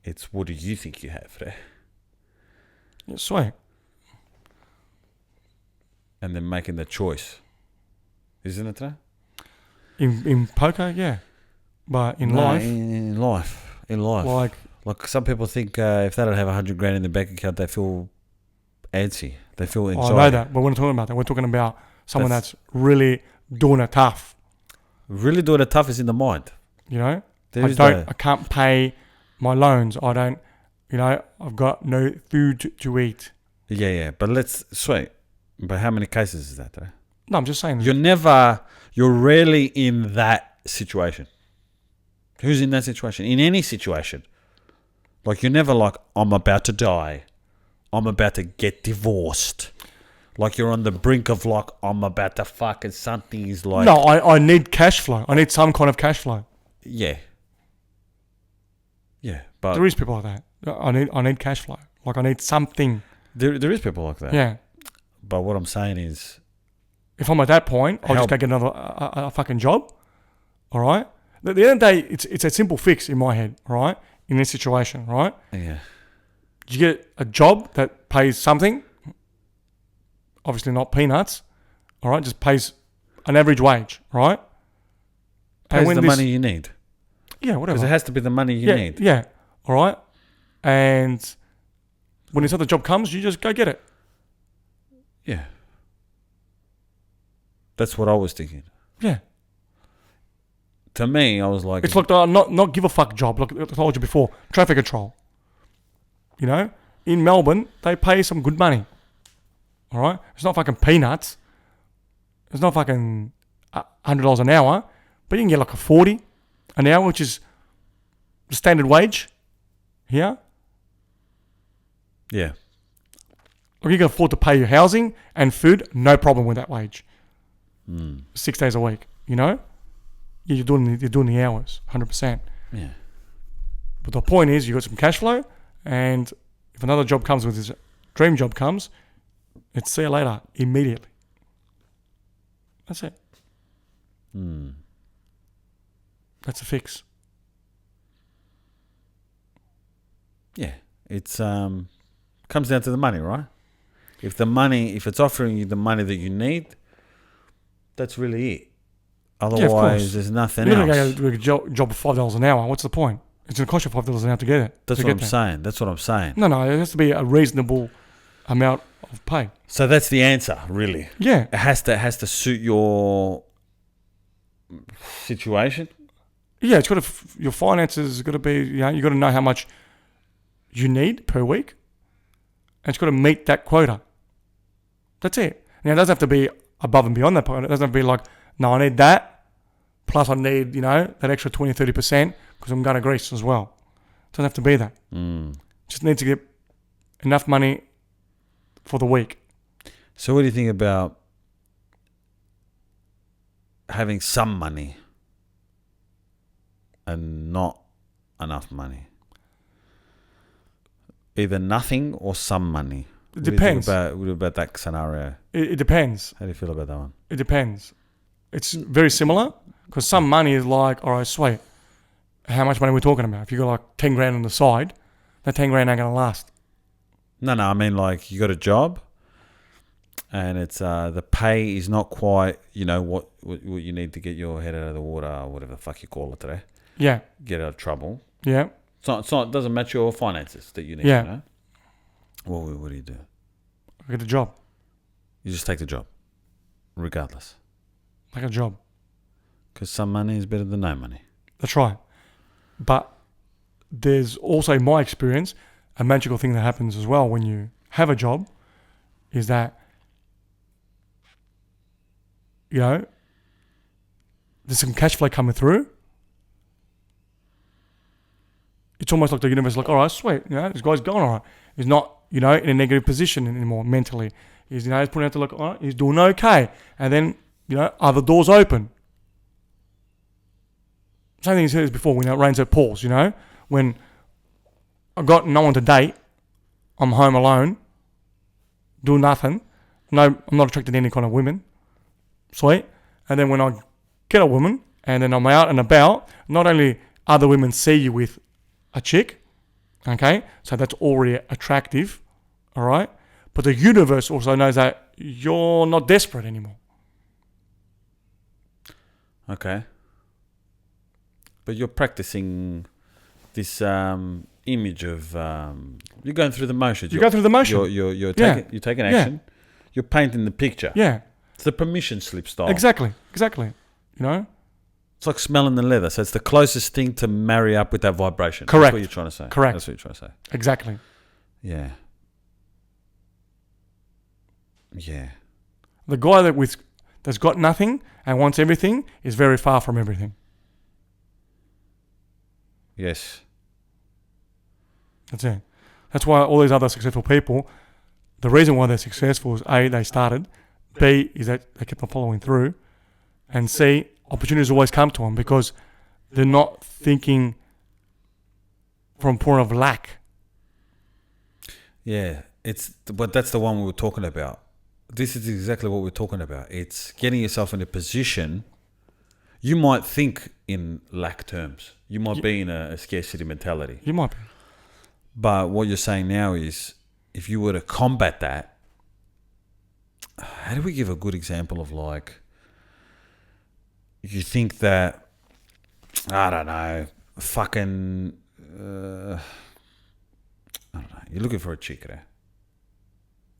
It's what do you think you have there? Yeah, sweet. And then making the choice. Isn't it that? In poker, yeah. But in life... In life. Like some people think if they don't have 100 grand in their bank account, they feel antsy. They feel anxiety. I know that, but we're not talking about that. We're talking about someone that's really doing it tough. Really doing it tough is in the mind. I can't pay my loans. I don't, I've got no food to eat. Yeah. But how many cases is that, though? No, I'm just saying. You're rarely in that situation. Who's in that situation? In any situation. Like, you're never like, I'm about to die. I'm about to get divorced. Like, you're on the brink of I'm about to fucking something is like... No, I need cash flow. I need some kind of cash flow. Yeah. Yeah, but... There is people like that. I need cash flow. Like, I need something. There is people like that. Yeah. But what I'm saying is... If I'm at that point, I'll just go get another a fucking job. All right? At the end of the day, it's a simple fix in my head, all right? In this situation, right? Yeah. You get a job that pays something, obviously not peanuts, all right? Just pays an average wage, right? Pays the money you need. Yeah, whatever. Because it has to be the money you need. Yeah, all right? And when this other job comes, you just go get it. Yeah. That's what I was thinking. Yeah. To me, I was like... It's like the not give a fuck job, like I told you before. Traffic control. In Melbourne, they pay some good money. All right? It's not fucking peanuts. It's not fucking $100 an hour, but you can get like a 40 an hour, which is the standard wage here. Yeah. Or you can afford to pay your housing and food, no problem with that wage. 6 days a week, you know? You're doing the hours, 100%. Yeah. But the point is, you got some cash flow, and if another job comes with this dream job comes, it's see you later immediately. That's it. That's a fix. Yeah. It's comes down to the money, right? If it's offering you the money that you need, that's really it. Otherwise, there's nothing else. You're going to go to a job for $5 an hour. What's the point? It's going to cost you $5 an hour to get it. That's what I'm saying. That's what I'm saying. No, it has to be a reasonable amount of pay. So that's the answer, really. Yeah. It has to suit your situation. Yeah, it's got to, your finances got to be, you got to know how much you need per week. And it's got to meet that quota. That's it. Now, it doesn't have to be above and beyond that point. It doesn't have to be like, no, I need that, plus I need, that extra 20, 30% because I'm going to Greece as well. It doesn't have to be that. Just need to get enough money for the week. So what do you think about having some money and not enough money? Either nothing or some money. It depends. What do you think about that scenario? It depends. How do you feel about that one? It depends. It's very similar because some money is like, all right, sweet. How much money are we talking about? If you got like 10 grand on the side, that 10 grand ain't going to last. No, I mean like you got a job and it's the pay is not quite, what you need to get your head out of the water or whatever the fuck you call it today. Yeah. Get out of trouble. Yeah. It's not, it doesn't match your finances that you need, Yeah. What do you do? I get a job. You just take the job, regardless. Like a job. Because some money is better than no money. That's right. But there's also, in my experience, a magical thing that happens as well when you have a job is that, there's some cash flow coming through. It's almost like the universe is like, all right, sweet, this guy's going all right. He's not, in a negative position anymore mentally. He's, he's putting out to look, all right, he's doing okay. And then, other doors open. Same thing you said before when it rains, it pours, When I've got no one to date, I'm home alone, do nothing. No, I'm not attracted to any kind of women. Sweet. And then when I get a woman and then I'm out and about, not only other women see you with a chick, okay, so that's already attractive, all right, but the universe also knows that you're not desperate anymore. Okay. But you're practicing this image of you're going through the motions. You go through the motion. You're taking action. Yeah. You're painting the picture. Yeah. It's the permission slip style. Exactly. It's like smelling the leather. So it's the closest thing to marry up with that vibration. Correct. That's what you're trying to say. Correct. That's what you're trying to say. Exactly. Yeah. Yeah. The guy that's got nothing and wants everything is very far from everything. Yes. That's it. That's why all these other successful people, the reason why they're successful is A, they started, B, is that they kept on following through, and C, opportunities always come to them because they're not thinking from a point of lack. Yeah, but that's the one we were talking about. This is exactly what we're talking about. It's getting yourself in a position. You might think in lack terms. You might be in a scarcity mentality. You might be. But what you're saying now is, if you were to combat that, how do we give a good example of like, you think that, I don't know, fucking, I don't know, you're looking for a chick there.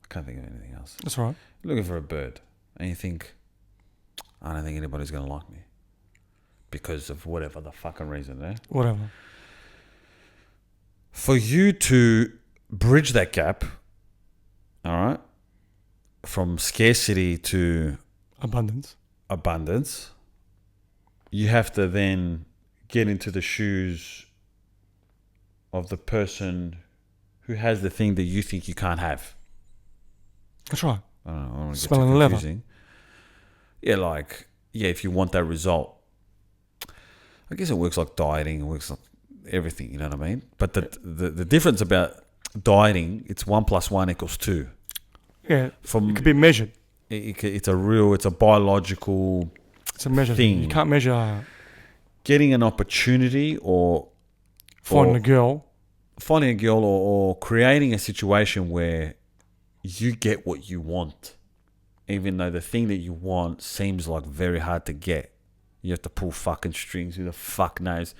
I can't think of anything else. That's right. You're looking for a bird. And you think, I don't think anybody's going to like me. Because of whatever the fucking reason, eh? Whatever. For you to bridge that gap, all right, from scarcity to abundance, abundance, you have to then get into the shoes of the person who has the thing that you think you can't have. That's right. I don't know. I don't want to get Smelling too leather. confusing. Yeah, if you want that result. I guess it works like dieting. It works like everything, you know what I mean? But the difference about dieting, it's 1 + 1 = 2. Yeah, it could be measured. It's a biological It's a measured thing. You can't measure Getting an opportunity or finding a girl. or creating a situation where you get what you want, even though the thing that you want seems like very hard to get. You have to pull fucking strings. Who the fuck knows?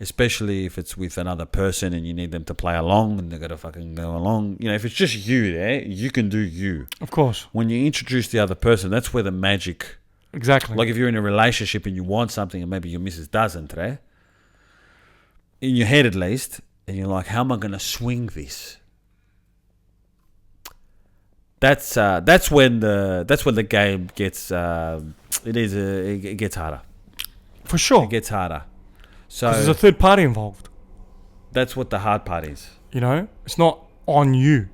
Especially if it's with another person and you need them to play along and they've got to fucking go along. You know, if it's just you there, you can do you. Of course. When you introduce the other person, that's where the magic... Exactly. Like if you're in a relationship and you want something and maybe your missus doesn't, right? In your head at least, and you're like, how am I going to swing this? That's when the game gets it gets harder. For sure. It gets harder. So 'cause there's a third party involved. that's what the hard part is. You know, it's not on you.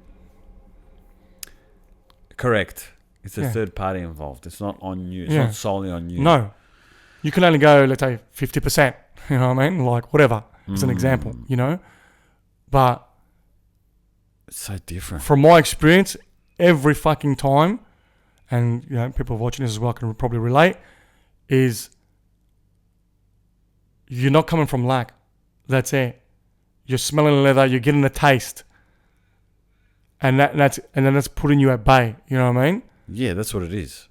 Correct. It's a Yeah. third party involved. It's not on you. It's Yeah. not solely on you. No, you can only go, let's say, 50%. You know what I mean? Like whatever. As an example. You know, but It's so different. from my experience, every fucking time, and you know, people watching this as well can probably relate, is you're not coming from lack. That's it. You're smelling leather. You're getting a taste, and then that's putting you at bay. You know what I mean? Yeah, that's what it is.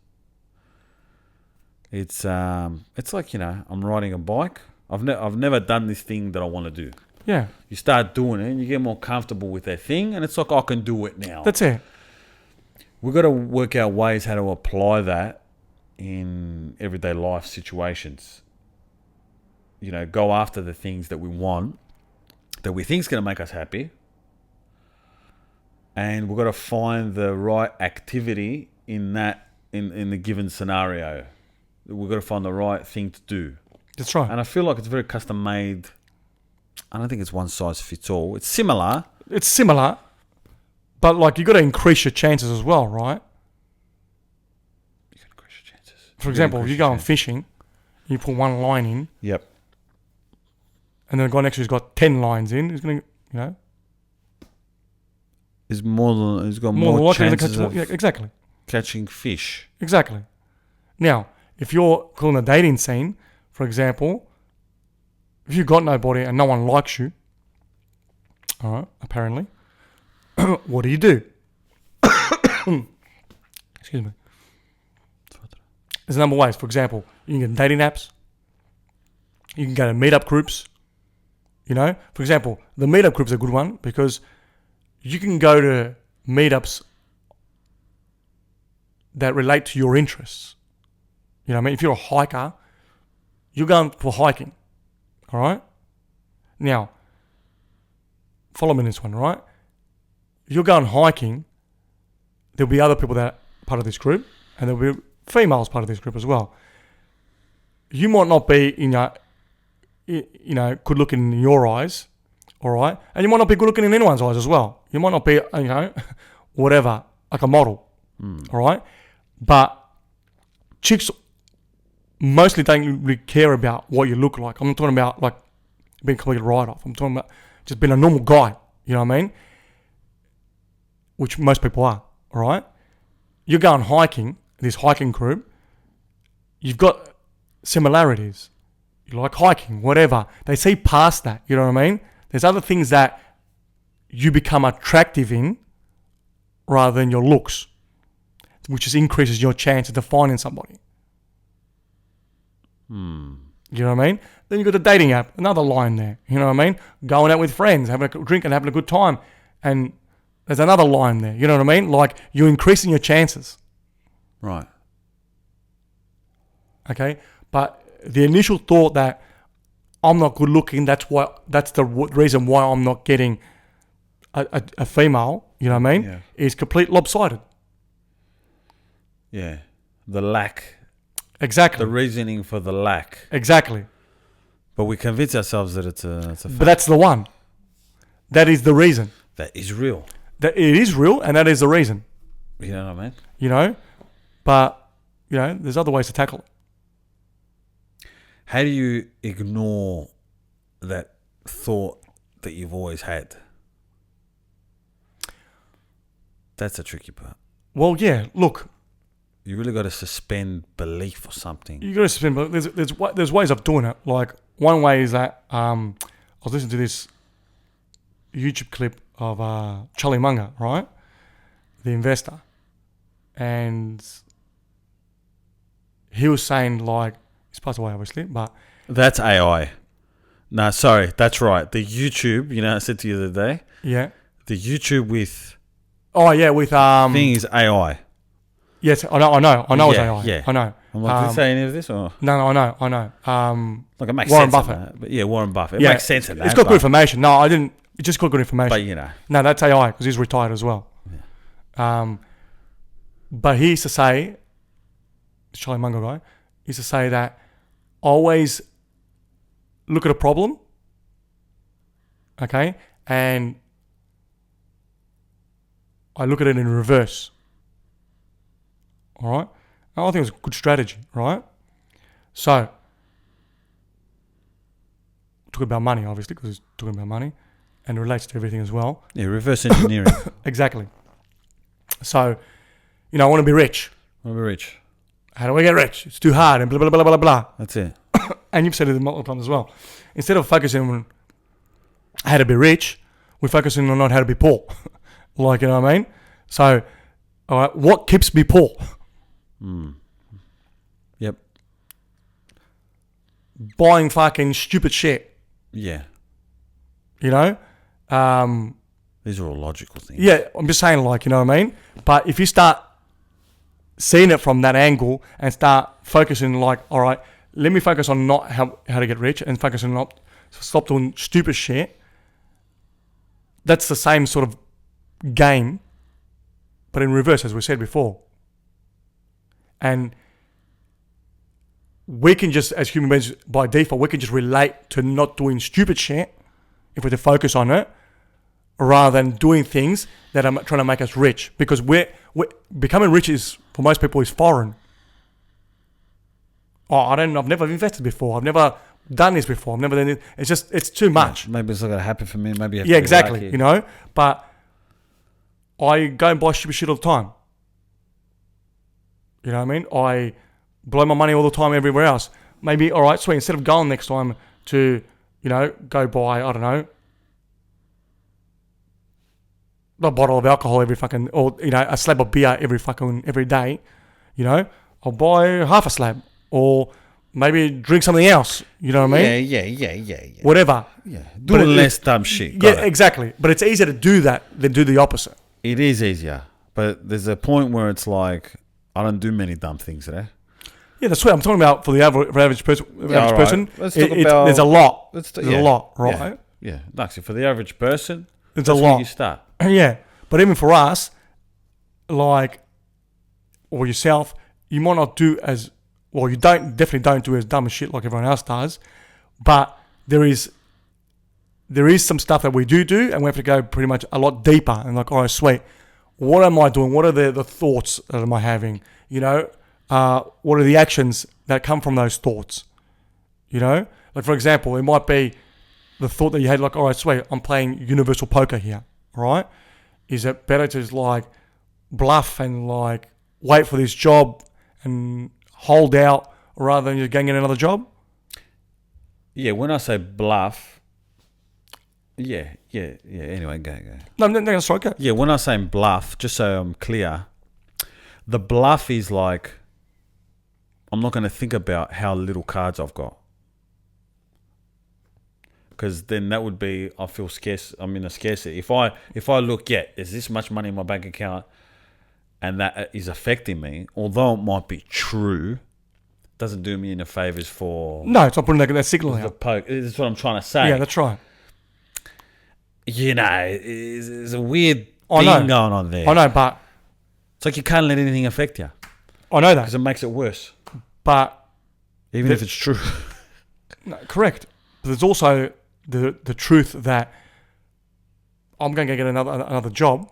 It's like, you know, I'm riding a bike. I've never done this thing that I want to do. Yeah, You start doing it and you get more comfortable with that thing, and it's like I can do it now. that's it. We've got to work out ways how to apply that in everyday life situations. You know, go after the things that we want, that we think is going to make us happy, and we've got to find the right activity in the given scenario. We've got to find the right thing to do. That's right. And I feel like it's very custom made. I don't think it's one size fits all. It's similar. It's similar, but like you got to increase your chances as well, right? You can increase your chances. For example, if you go on fishing, you put one line in, Yep. and then the guy next to you's got 10 lines in. He's gonna, you know, He's got more more likely to chances catch. of Yeah, exactly. catching fish. Exactly. Now, if you're calling a dating scene, for example, if you've got nobody and no one likes you, all right, apparently, what do? Excuse me. There's a number of ways. For example, you can get dating apps. You can go to meetup groups. You know, for example, the meetup group's a good one because you can go to meetups that relate to your interests. You know what I mean? If you're a hiker, you're going for hiking. All right? Now, follow me in this one, right? If you're going hiking, there'll be other people that are part of this group, and there'll be females part of this group as well. You might not be, good looking in your eyes, all right? And you might not be good looking in anyone's eyes as well. You might not be, whatever, like a model, all right? But chicks mostly don't really care about what you look like. I'm not talking about like being completely right off. I'm talking about just being a normal guy. You know what I mean? Which most people are. All right. You're going hiking, this hiking group. You've got similarities. You like hiking, whatever. They see past that. You know what I mean? There's other things that you become attractive in rather than your looks, which just increases your chance of finding somebody. You know what I mean? Then you got the dating app, another line there. You know what I mean? Going out with friends, having a drink and having a good time. And there's another line there. You know what I mean? Like you're increasing your chances. Right. Okay? But the initial thought that I'm not good looking, that's the reason why I'm not getting a female, you know what I mean? Yeah. Is complete lopsided. Yeah. The lack Exactly. The reasoning for the lack. Exactly. But we convince ourselves that it's a fact. But that's the one. That is the reason. That is real. That it is real, and that is the reason. You know what I mean? You know? But, you know, there's other ways to tackle it. How do you ignore that thought that you've always had? That's a tricky part. Well, yeah, look. You really got to suspend belief or something. You got to suspend, but there's ways of doing it. Like, one way is that I was listening to this YouTube clip of Charlie Munger, right? The investor. And he was saying, like, he's passed away, obviously, but... That's AI. No, sorry, that's right. The YouTube, you know, I said to you the other day. Yeah. The YouTube with... Oh, yeah, with... thing is AI. Yes, I know it's AI. Yeah. I know. I'm like, did you say any of this? Or? No, I know. Like, it makes Warren sense. Buffett. But yeah, Warren Buffett. It makes sense in that. It's got good information. No, I didn't. It just got good information. But, you know. No, that's AI because he's retired as well. Yeah. But he used to say, this Charlie Munger guy, he used to say that always look at a problem, okay, and I look at it in reverse. All right? I think it's a good strategy, right? So, talking about money, obviously, because he's talking about money, and it relates to everything as well. Yeah, reverse engineering. Exactly. So, you know, I want to be rich. We're rich. How do I get rich? It's too hard and blah, blah, blah, blah, blah. That's it. And you've said it multiple times as well. Instead of focusing on how to be rich, we're focusing on not how to be poor. Like, you know what I mean? So, all right, what keeps me poor? Yep. Buying fucking stupid shit. Yeah. You know? These are all logical things. Yeah, I'm just saying, like, you know what I mean? But if you start seeing it from that angle and start focusing, like, all right, let me focus on not how to get rich and focus on not stop doing stupid shit. That's the same sort of game, but in reverse, as we said before. And we can just, as human beings, by default, we can just relate to not doing stupid shit if we're to focus on it, rather than doing things that are trying to make us rich. Because we're becoming rich is, for most people, is foreign. Oh, I've never invested before. I've never done this before. I've never done it. It's too much. Yeah, maybe it's not going to happen for me. Maybe yeah, exactly. You know, but I go and buy stupid shit all the time. You know what I mean? I blow my money all the time everywhere else. Maybe, all right, sweet. Instead of going next time to, you know, go buy, I don't know, a bottle of alcohol every fucking, or, you know, a slab of beer every day, you know, I'll buy half a slab, or maybe drink something else, you know what I mean? Yeah. Whatever. Yeah. Doing less dumb shit. Yeah, exactly. But it's easier to do that than do the opposite. It is easier. But there's a point where it's like, I don't do many dumb things today. Yeah, that's what I'm talking about for the average person. Let's talk about, there's a lot. There's a lot, right? Yeah. Actually, for the average person, there's that's a lot. Where you start. Yeah. But even for us, like, or yourself, you might not do as, well, you definitely don't do as dumb as shit like everyone else does. But there is some stuff that we do, and we have to go pretty much a lot deeper and like, all right, sweet. What am I doing? What are the thoughts that am I having? You know, what are the actions that come from those thoughts? You know, like, for example, it might be the thought that you had, like, all right, sweet, I'm playing universal poker here, right? Is it better to just like bluff and like wait for this job and hold out rather than just going in another job? Yeah, when I say bluff, yeah. Anyway, go. No, sorry, go. Yeah, when I'm saying bluff, just so I'm clear, the bluff is like, I'm not going to think about how little cards I've got. Because then that would be, I feel scarce. I'm in a scarcity. If I look, is this much money in my bank account, and that is affecting me, although it might be true, doesn't do me any favors for. No, it's not putting that signal out. This is what I'm trying to say. Yeah, that's right. You know, it's a weird thing going on there. I know, but it's like you can't let anything affect you. I know that because it makes it worse. But Even if it's true. no, correct. But there's also the truth that I'm going to get another job,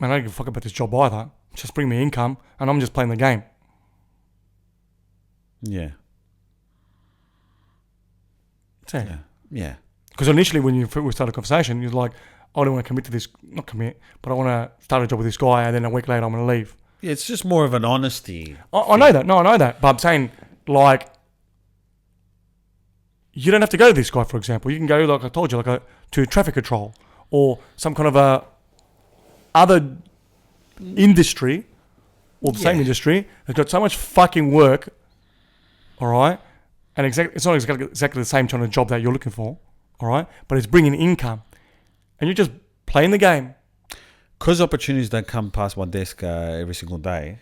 and I don't give a fuck about this job either. Just bring me income, and I'm just playing the game. Yeah. Yeah. Yeah. Because initially, when we started a conversation, you're like, I don't want to commit to this, not commit, but I want to start a job with this guy, and then a week later, I'm going to leave. Yeah, it's just more of an honesty. I know that. No, I know that. But I'm saying, like, you don't have to go to this guy, for example. You can go, like I told you, to traffic control or some kind of a other industry or the same industry that's got so much fucking work, all right? And it's not exactly the same kind of job that you're looking for, all right? But it's bringing income. And you're just playing the game. Because opportunities don't come past my desk every single day,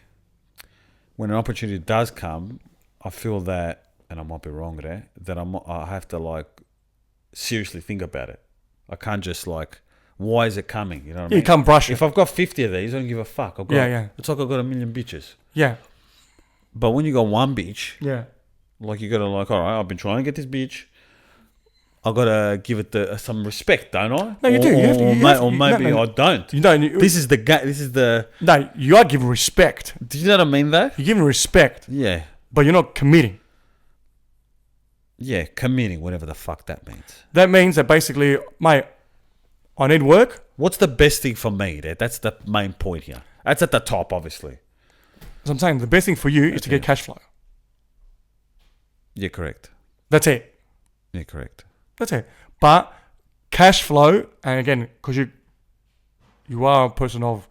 when an opportunity does come, I feel that, and I might be wrong there, that I have to like seriously think about it. I can't just like, why is it coming? You know what I mean? You can't brush it. If I've got 50 of these, I don't give a fuck. It's like I've got a million bitches. Yeah. But when you got one bitch, Yeah. like you got to like, all right, I've been trying to get this bitch. I got to give it some respect, don't I? No, you do. Or maybe I don't. You don't. This is the. No, you are giving respect. Do you know what I mean though? You're giving respect. Yeah. But you're not committing. Yeah, committing, whatever the fuck that means. That means that basically, mate, I need work. What's the best thing for me? That's the main point here. That's at the top, obviously. As I'm saying, the best thing for you is to get cash flow. Yeah, correct. That's it. Yeah, correct. That's it. But cash flow, and again, because you are a person of,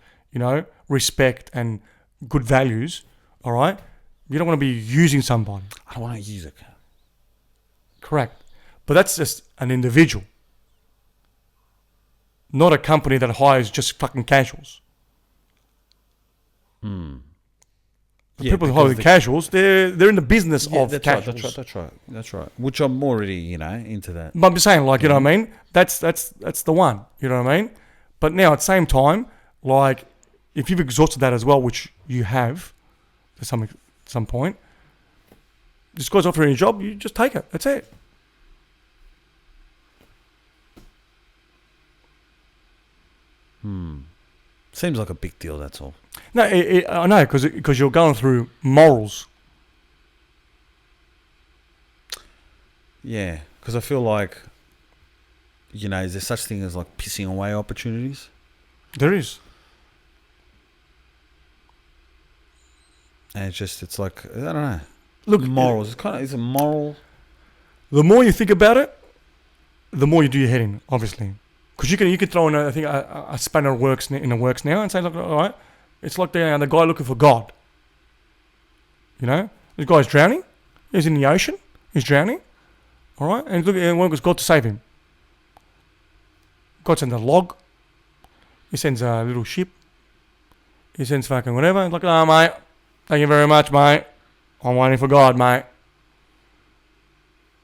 respect and good values, all right? You don't want to be using somebody. I don't want to use it. Correct. But that's just an individual. Not a company that hires just fucking casuals. The people who hire casuals, they're in the business of casuals. That's right. Which I'm already, into that. But I'm just saying, like, you know what I mean? That's the one. You know what I mean? But now at the same time, like, if you've exhausted that as well, which you have to some point, this guy's offering you a job, you just take it. That's it. Seems like a big deal, that's all. No, I know, because you're going through morals. Yeah, because I feel like, is there such thing as like pissing away opportunities? There is. And it's like, I don't know. Look, morals. It's a moral. The more you think about it, the more you do your head in, obviously. Because you can throw in a spanner in the works now and say, look, all right, it's like the guy looking for God. This guy's drowning. He's in the ocean. He's drowning. All right, and look, and wants God to save him. God sends a log. He sends a little ship. He sends fucking whatever. It's like, oh, mate, thank you very much, mate. I'm waiting for God, mate.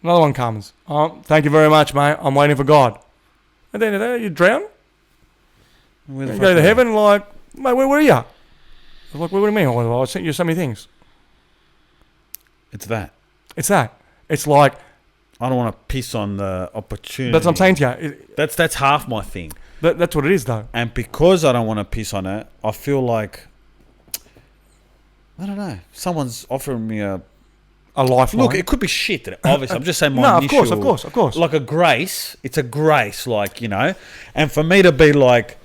Another one comes. Oh, thank you very much, mate. I'm waiting for God. And then you drown. You go to heaven, like, mate, where were you? I was like, what do you mean? I sent you so many things. It's that. It's like, I don't want to piss on the opportunity. That's what I'm saying to you. That's half my thing. That's what it is, though. And because I don't want to piss on it, I feel like, I don't know, someone's offering me a lifeline. Look, it could be shit. Obviously, I'm just saying my initial... of course. Like a grace. It's a grace, like, And for me to be like,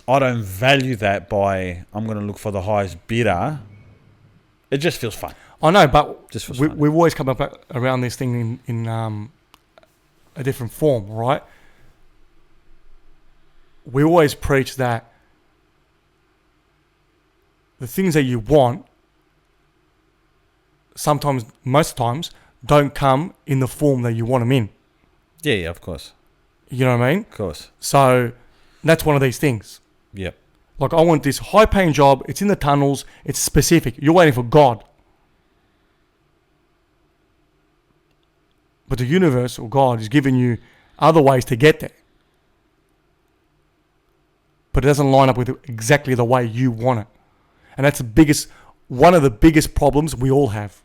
I don't value that by, I'm going to look for the highest bidder, it just feels fun. I know, but just we've always come up around this thing in a different form, right? We always preach that the things that you want most times, don't come in the form that you want them in. Yeah, of course. You know what I mean? Of course. So that's one of these things. Yep. Like, I want this high-paying job. It's in the tunnels. It's specific. You're waiting for God. But the universe or God is giving you other ways to get there. But it doesn't line up with exactly the way you want it. And that's one of the biggest problems we all have.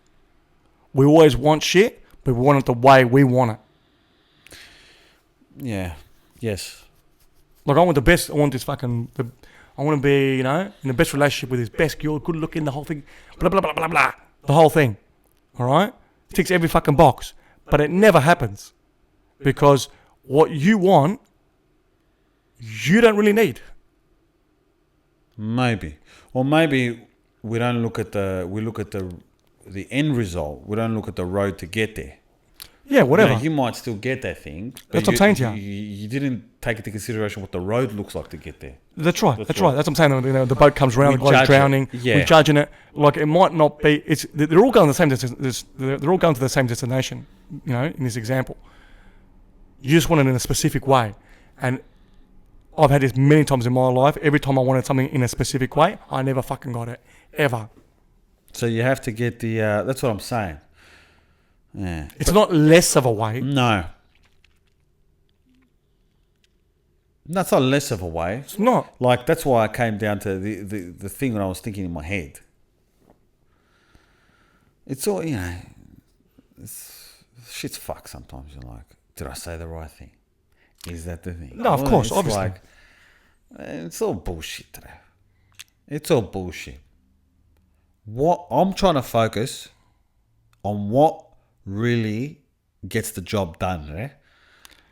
We always want shit, but we want it the way we want it. Yeah. Yes. Like, I want the best. I want this fucking. I want to be, you know, in the best relationship with this best girl, good looking, the whole thing, blah blah blah blah blah, the whole thing. All right, ticks every fucking box, but it never happens because what you want, you don't really need. Maybe, or maybe we don't look at we look at the end result. We don't look at the road to get there. Yeah, whatever. You know, you might still get that thing. But That's what I'm saying to you. You didn't take into consideration what the road looks like to get there. That's right. That's right. That's what I'm saying. You know, the boat comes around, the guy's drowning. Yeah. We're judging it. Like, it might not be. They're all going to the same. They're all going to the same destination. You know, in this example, you just want it in a specific way, and I've had this many times in my life. Every time I wanted something in a specific way, I never fucking got it ever. So you have to get the. That's what I'm saying. Yeah. It's not less of a way. No. That's not less of a way. It's not. Like, that's why I came down to the thing that I was thinking in my head. It's all, you know, shit's fucked sometimes. You're like, did I say the right thing? Is that the thing? No, of course, it's obviously. Like, it's all bullshit today. It's all bullshit. What I'm trying to focus on what really gets the job done, right?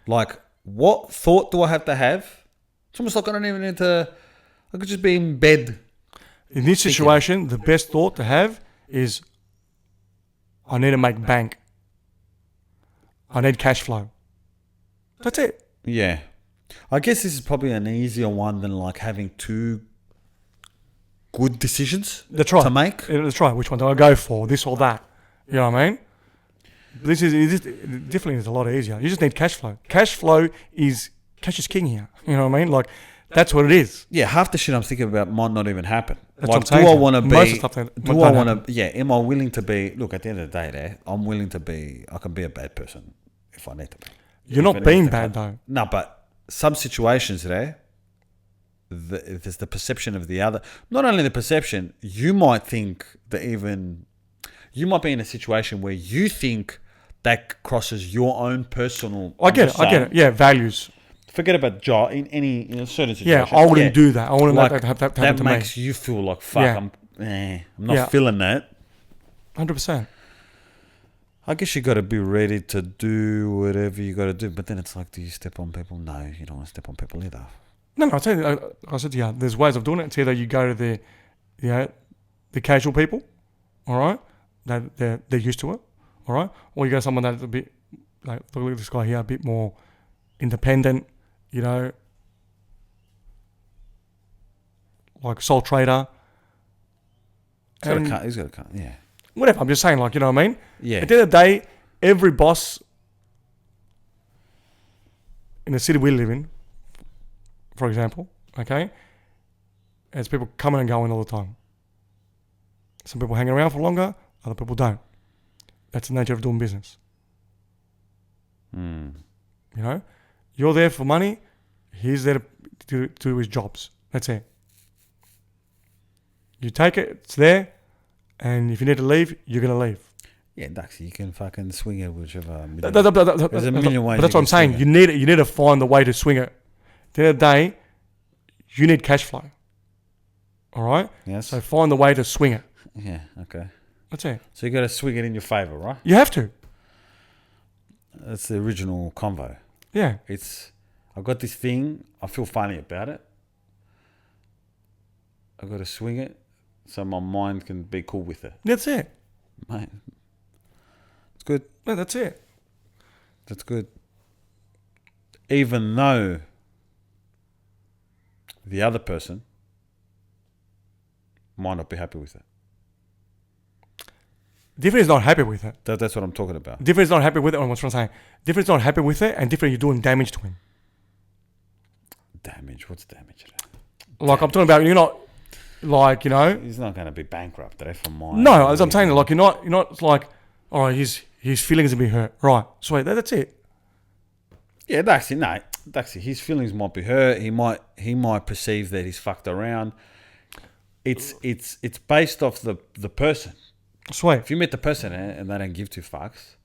Like, what thought do I have to have? It's almost like I don't even need to. I could just be in bed. In this situation, the best thought to have is, I need to make bank. I need cash flow. That's it. Yeah. I guess this is probably an easier one than like having two good decisions That's right. to make. That's right. Which one do I go for? This or that? You know what I mean? This is definitely is a lot easier. You just need cash flow. Cash is king here. You know what I mean? Like, that's what it is. Yeah, half the shit I'm thinking about might not even happen. That's Like, what I'm do saying. I want to Most of be? the stuff that Do don't I want happen. to? Yeah, am I willing to be? Look, at the end of the day, there, I'm willing to be. I can be a bad person if I need to be. You're not being bad though. No, but some situations there, there's the perception of the other. Not only the perception, you might think that you might be in a situation where you think that crosses your own personal. I get it. Yeah, values. Forget about job in a certain situation. Yeah, I wouldn't do that. I wouldn't Like, let that happen to that me. makes you feel like fuck. Yeah. I'm not feeling that. 100%. I guess you got to be ready to do whatever you got to do, but then it's like, do you step on people? No, you don't want to step on people either. No, I tell you, I said to you, there's ways of doing it. It's either you go to the casual people, all right, that they're used to it, all right, or you go to someone that's a bit like, look at this guy here, a bit more independent, you know, like sole trader. He's got a cut, yeah. Whatever, I'm just saying, like, you know what I mean? Yeah. At the end of the day, every boss in the city we live in, for example, okay, has people coming and going all the time. Some people hang around for longer, other people don't. That's the nature of doing business. You know? You're there for money, he's there to do his jobs. That's it. You take it, it's there, and if you need to leave, you're going to leave. Yeah, Duxy, you can fucking swing it whichever. There's a million ways. But that's what I'm saying. You need to find the way to swing it. At the end of the day, you need cash flow. All right? Yes. So find the way to swing it. Yeah, okay. That's it. So you got to swing it in your favour, right? You have to. That's the original convo. Yeah. I've got this thing, I feel funny about it. I've got to swing it so my mind can be cool with it. That's it. Mate, it's good. No, that's it. That's good. Even though the other person might not be happy with it. Different is not happy with it. That's what I'm talking about. Different is not happy with it. What's I'm saying? Different is not happy with it, and different you're doing damage to him. Damage? What's damage? Like, I'm talking about, you're not, like, you know. He's not going to be bankrupt, from my. No, as I'm saying, like, you're not like, all right, his feelings will be hurt. Right. Sweet. That's it. Yeah, Daxy, his feelings might be hurt. He might perceive that he's fucked around. It's based off the person. Sweet. If you meet the person and they don't give two fucks,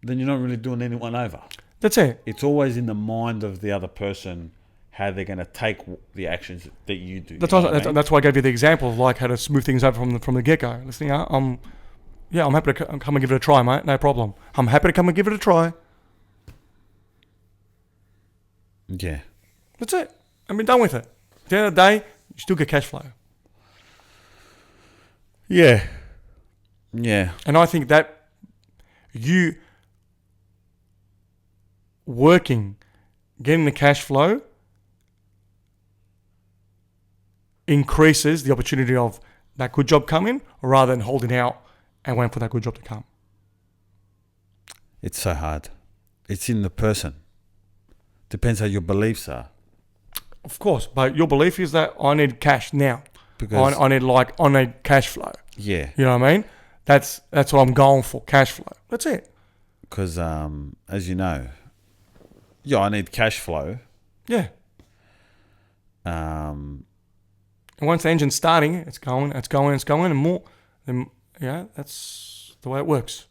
then you're not really doing anyone over. That's it. It's always in the mind of the other person how they're going to take the actions that you do. That's why I gave you the example of like how to smooth things over from the get go. Listening, I'm happy to come and give it a try, mate. No problem. I'm happy to come and give it a try. Yeah. That's it. And be done with it. At the end of the day, you still get cash flow. Yeah. Yeah. And I think that you working, getting the cash flow increases the opportunity of that good job coming rather than holding out and waiting for that good job to come. It's so hard. It's in the person. Depends how your beliefs are. Of course, but your belief is that I need cash now. Because I need cash flow. yeah. You know what I mean? That's what I'm going for, cash flow. That's it. Because as you know, I need cash flow. Yeah. And once the engine's starting, it's going, and more. Then that's the way it works.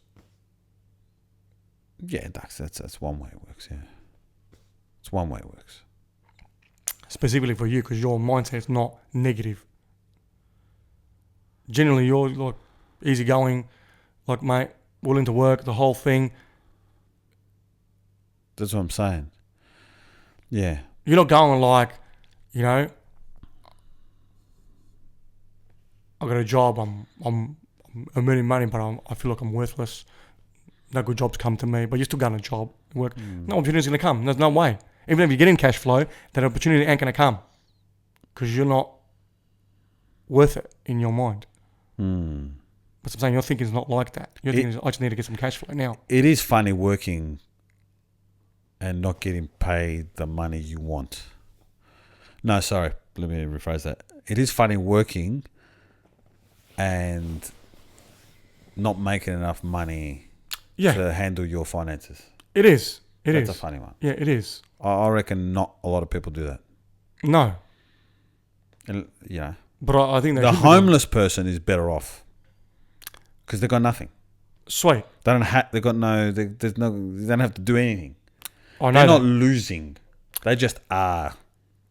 Yeah, that's one way it works. Yeah, it's one way it works. Specifically for you, because your mindset is not negative. Generally, you're like easygoing, like mate, willing to work, the whole thing. That's what I'm saying. Yeah. You're not going like, I got a job, I'm earning money, but I feel like I'm worthless. No good jobs come to me, but you're still going to job, work. No opportunity's going to come. There's no way. Even if you're getting cash flow, that opportunity ain't going to come because you're not worth it in your mind. But I'm saying your thinking's not like that. Your thinking is, I just need to get some cash flow now. It is funny working and not getting paid the money you want. No, sorry. Let me rephrase that. It is funny working and not making enough money to handle your finances. It is. That's a funny one. Yeah, it is. I reckon not a lot of people do that. No. And, But I think the homeless person is better off because they've got nothing. Sweet. They don't have. They don't have to do anything. I know they're not losing. They just are.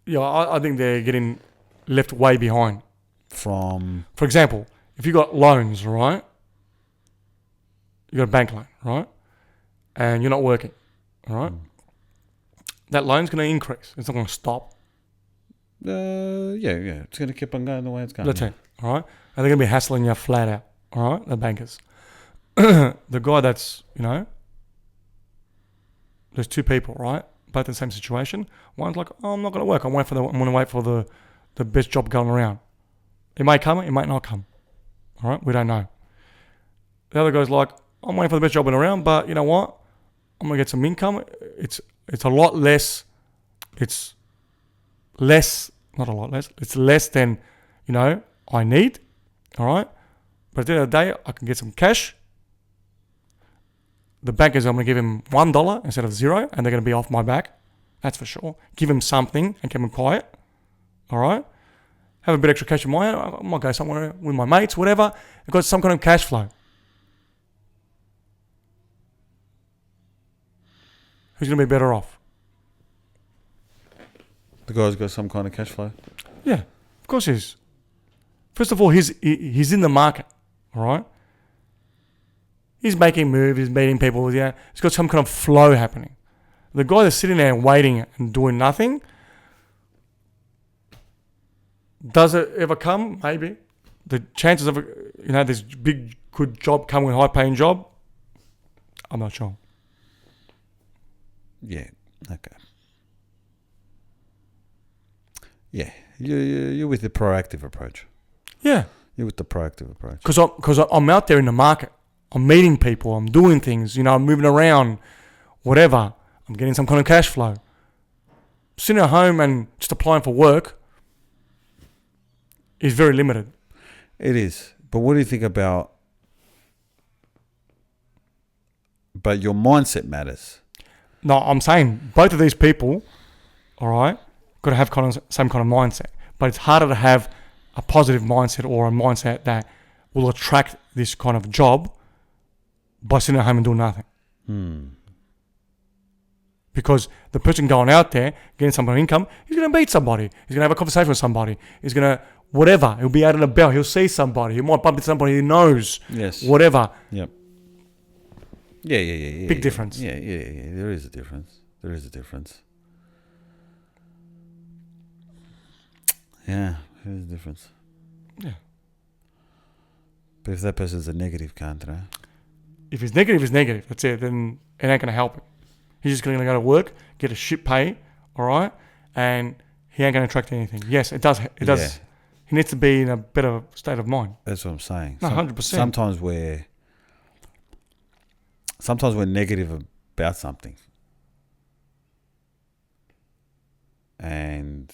Yeah, I think they're getting left way behind. For example, if you got loans, right? You got a bank loan, right? And you're not working, right? That loan's going to increase. It's not going to stop. It's going to keep on going the way it's going. That's it, all right? And they're going to be hassling you flat out, all right? The bankers. The guy that's, there's two people, right? Both in the same situation. One's like, I'm not going to work. I'm going to wait for the best job going around. It may come, it might not come. All right? We don't know. The other guy's like, I'm waiting for the best job going around, but you know what? I'm going to get some income. It's a lot less. It's less, not a lot less. It's less than, I need. All right? But at the end of the day, I can get some cash. The bankers, I'm going to give him $1 instead of $0, and they're going to be off my back. That's for sure. Give him something and keep him quiet. All right? Have a bit extra cash in my hand. I might go somewhere with my mates, whatever. I've got some kind of cash flow. Who's going to be better off? The guy's got some kind of cash flow. Yeah, of course he is. First of all, he's in the market, all right? He's making moves, he's meeting people, he's got some kind of flow happening. The guy that's sitting there and waiting and doing nothing, does it ever come? Maybe. The chances of, this big, good job coming, high paying job, I'm not sure. Yeah, okay. Yeah, you're with the proactive approach. Yeah. You're with the proactive approach. Because I'm out there in the market. I'm meeting people. I'm doing things. I'm moving around, whatever. I'm getting some kind of cash flow. Sitting at home and just applying for work is very limited. It is. But what do you think about... But your mindset matters. No, I'm saying both of these people, all right, got to have same kind of mindset. But it's harder to have a positive mindset or a mindset that will attract this kind of job by sitting at home and doing nothing. Because the person going out there, getting some income, he's going to meet somebody. He's going to have a conversation with somebody. He's going to, whatever. He'll be out and about. He'll see somebody. He might bump into somebody he knows. Yes. Whatever. Yep. Yeah. Big difference. Yeah. There is a difference. Yeah, there's a difference. Yeah. But if that person's a negative cunt, right? If he's negative, he's negative. That's it. Then it ain't going to help him. He's just going to go to work, get a shit pay, all right? And he ain't going to attract anything. Yes, it does. It does. Yeah. He needs to be in a better state of mind. That's what I'm saying. No, 100%. Sometimes we're negative about something. And,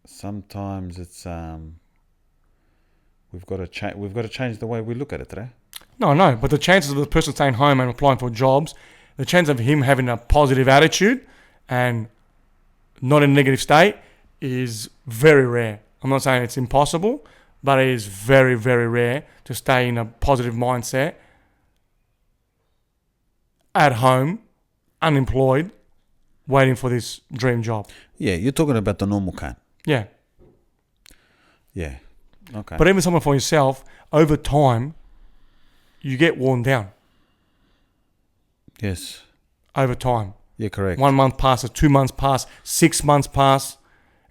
sometimes it's we've got to change the way we look at it today. No, but the chances of the person staying home and applying for jobs, the chance of him having a positive attitude and not in a negative state is very rare. I'm not saying it's impossible, but it is very, very rare to stay in a positive mindset at home, unemployed, waiting for this dream job. Yeah, you're talking about the normal cunt. Yeah. Yeah. Okay. But even someone for yourself, over time, you get worn down. Yes. Over time. Yeah, correct. 1 month passes, 2 months pass, 6 months pass.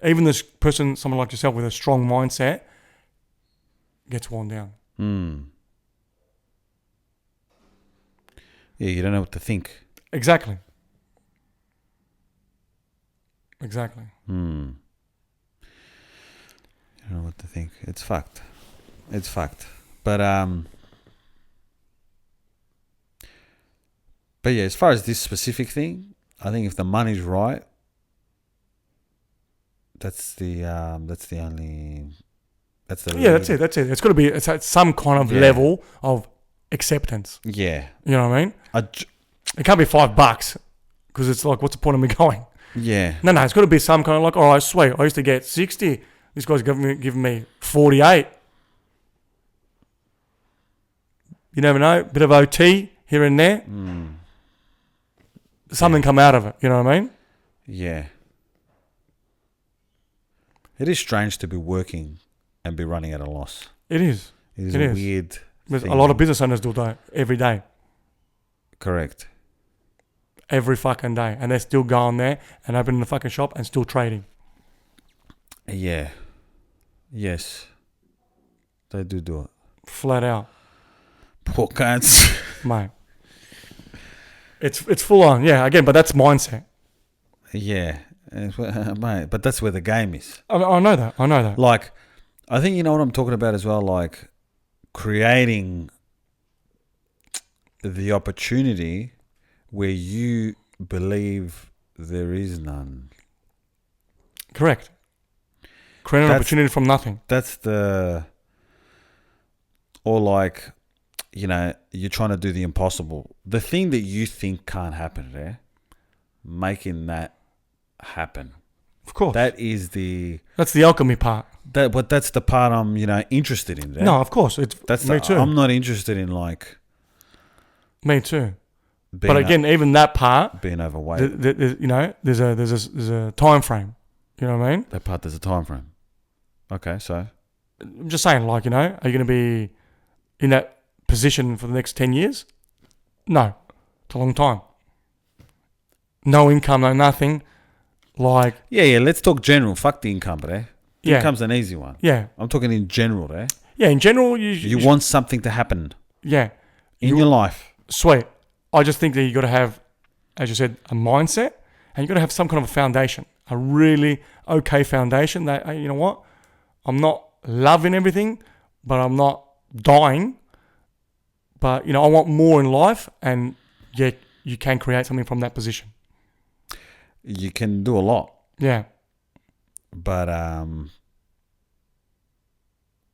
Even this person, someone like yourself with a strong mindset, gets worn down. Yeah, you don't know what to think. Exactly. You don't know what to think. It's fucked. But yeah, as far as this specific thing, I think if the money's right, that's the only. That's the. Yeah, that's it. It's got to be it's at some kind of level of acceptance. Yeah. You know what I mean? It can't be $5 because it's like, what's the point of me going? Yeah. No, it's got to be some kind of like, all right, sweet. I used to get 60. This guy's giving me 48. You never know. Bit of OT here and there. Something come out of it. You know what I mean? Yeah. It is strange to be working and be running at a loss. It is. It is a weird There's thing. a lot of business owners do that every day. Correct. Every fucking day. And they're still going there and opening the fucking shop and still trading. Yeah. Yes. They do it. Flat out. Poor cunts. Mate. It's full on. Yeah, again, but that's mindset. Yeah. Mate, but that's where the game is. I know that. Like, I think you know what I'm talking about as well, like creating the opportunity where you believe there is none. Correct. Create an opportunity from nothing. That's or like, you're trying to do the impossible. The thing that you think can't happen there, making that happen. Of course. That's the alchemy part. But that's the part I'm, interested in. There. No, of course. Me too. I'm not interested in like. Me too. But again, even that part, being overweight. There's a time frame. You know what I mean? That part, there's a time frame. Okay, so. I'm just saying, like, are you going to be in that position for the next 10 years? No. It's a long time. No income, no nothing. Like. Yeah, let's talk general. Fuck the income, bro. Yeah. Income's an easy one. Yeah. I'm talking in general, there. Yeah, in general, you want something to happen. Yeah. In your life. Sweet. I just think that you got to have, as you said, a mindset, and you got to have some kind of a foundation, a really okay foundation that, hey, you know what, I'm not loving everything, but I'm not dying, but, I want more in life, and yet you can create something from that position. You can do a lot. Yeah. But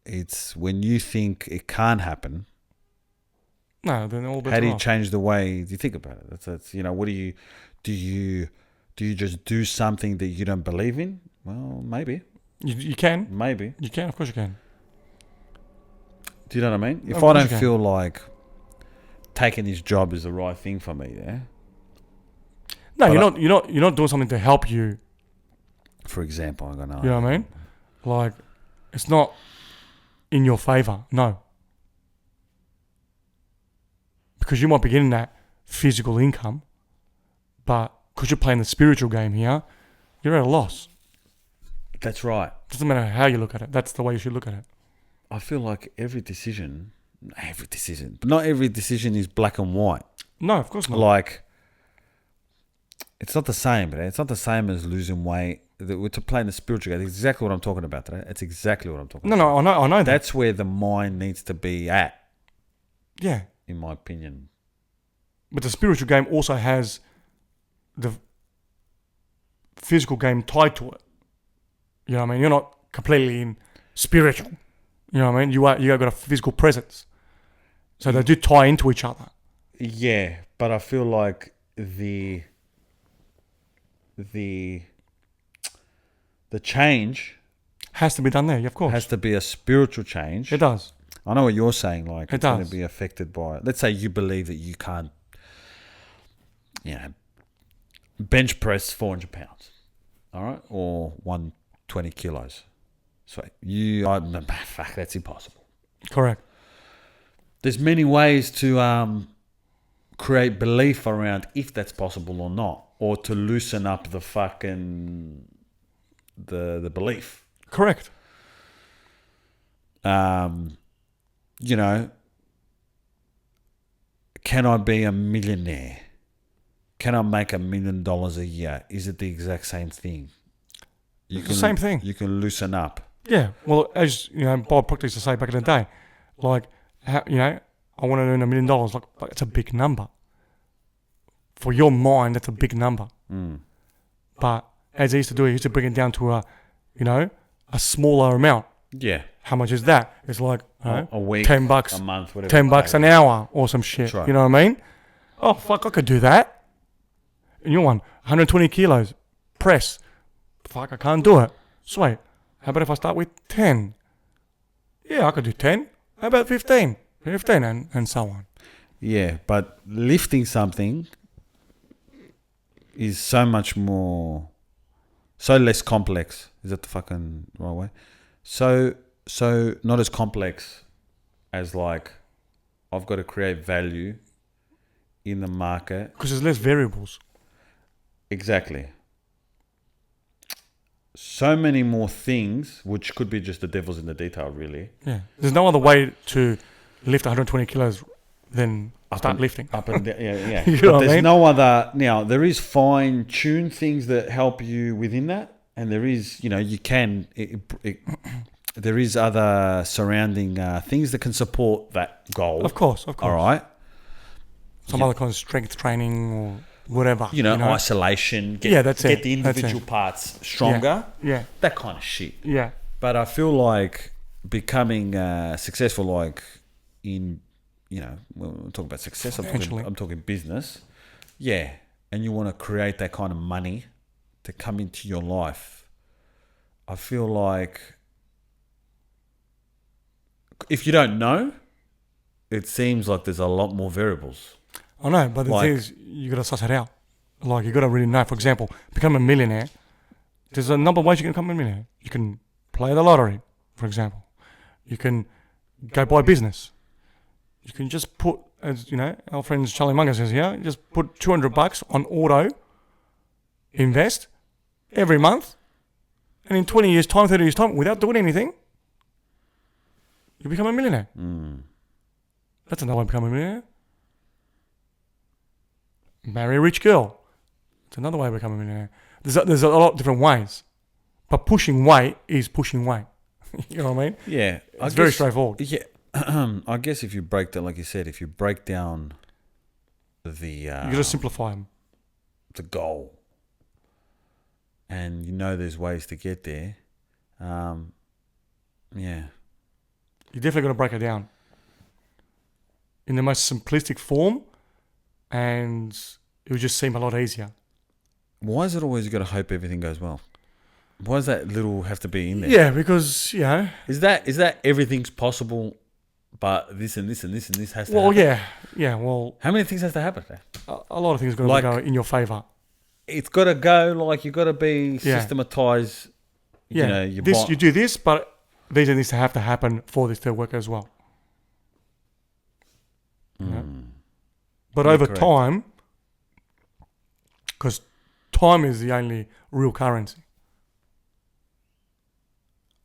it's when you think it can't happen. No, then all. How do you change the way you think about it? That's what do you just do something that you don't believe in? Well, maybe. You can. Maybe. You can, of course you can. Do you know what I mean? If Of I course don't you can. feel like taking this job is the right thing for me, yeah. No, But you're not doing something to help you. For example, I'm gonna. You know what I mean? Like, it's not in your favor. No, because you might be getting that physical income, but because you're playing the spiritual game here, you're at a loss. That's right. Doesn't matter how you look at it. That's the way you should look at it. I feel like but not every decision is black and white. No, of course not. Like, it's not the same, but it's not the same as losing weight. We're playing the spiritual game. That's exactly what I'm talking about today. It's exactly what I'm talking about. No, I know that. That's where the mind needs to be at, Yeah, in my opinion. but the spiritual game also has the physical game tied to it. You know what I mean? You're not completely in spiritual. You know what I mean? You got a physical presence, so they do tie into each other. Yeah, but I feel like the change Has to be done there, yeah, of course. has to be a spiritual change. It does. I know what you're saying. Like, It it's going does. to be affected by. Let's say you believe that you can't, bench press 400 pounds, all right, or 120 kilos. So fuck, that's impossible. Correct. There's many ways to create belief around if that's possible or not, or to loosen up the fucking the belief. Correct. Can I be a millionaire? Can I make $1 million a year? Is it the exact same thing? It's the same thing. You can loosen up. Yeah. Well, as Bob Proctor used to say back in the day, like, I want to earn $1 million. Like, it's a big number. For your mind, that's a big number. Mm. But as he used to do, he used to bring it down to a smaller amount. Yeah. How much is that? It's like A week, $10, a month, whatever. $10 an hour or some shit. Right. You know what I mean? Oh fuck, I could do that. And your one, 120 kilos, press. Fuck, I can't do it. Sweet. How about if I start with 10? Yeah, I could do 10. How about 15? 15 and so on. Yeah, but lifting something is so much more, so less complex. Is that the fucking right way? So not as complex as like, I've got to create value in the market. Because there's less variables. Exactly. So many more things, which could be just the devil's in the detail, really. Yeah. There's no other way to lift 120 kilos than start lifting. Up and down, yeah. You But know what I there's mean? no other. Now, there is fine-tuned things that help you within that. And there is, you can, there is other surrounding things that can support that goal. Of course. All right. Some other kind of strength training or whatever. Isolation. That's it. Get the individual parts stronger. Yeah. That kind of shit. Yeah. But I feel like becoming successful, like in, when we're talking about success, I'm talking business. Yeah. And you want to create that kind of money to come into your life. I feel like if you don't know, it seems like there's a lot more variables. I know, but the thing is, you got to suss it out. Like, you got to really know. For example, become a millionaire. There's a number of ways you can become a millionaire. You can play the lottery, for example. You can go buy business. You can just put, as our friend Charlie Munger says here, just put $200 on auto, invest every month, and in 20 years' time, 30 years' time, without doing anything, you become a millionaire. Mm. That's another way to become a millionaire. Marry a rich girl. It's another way to become a millionaire. There's a lot of different ways. But pushing weight is pushing weight. You know what I mean? Yeah. It's very straightforward. Yeah. I guess if you break down, like you said, if you break down the... you got to simplify them. The goal. And there's ways to get there. Yeah. You're definitely going to break it down in the most simplistic form, and it would just seem a lot easier. Why is it always you got to hope everything goes well? Why does that little have to be in there? Yeah, because Is that everything's possible but this and this and this and this has to Well, happen. yeah. Well, How many things has to happen? a lot of things got to Like- go in your favor. It's got to go, like, you got to be Yeah. systematized. Yeah, You know, you do this, but these and this have to happen for this to work as well. You know? But Yeah, over correct. time, because time is the only real currency.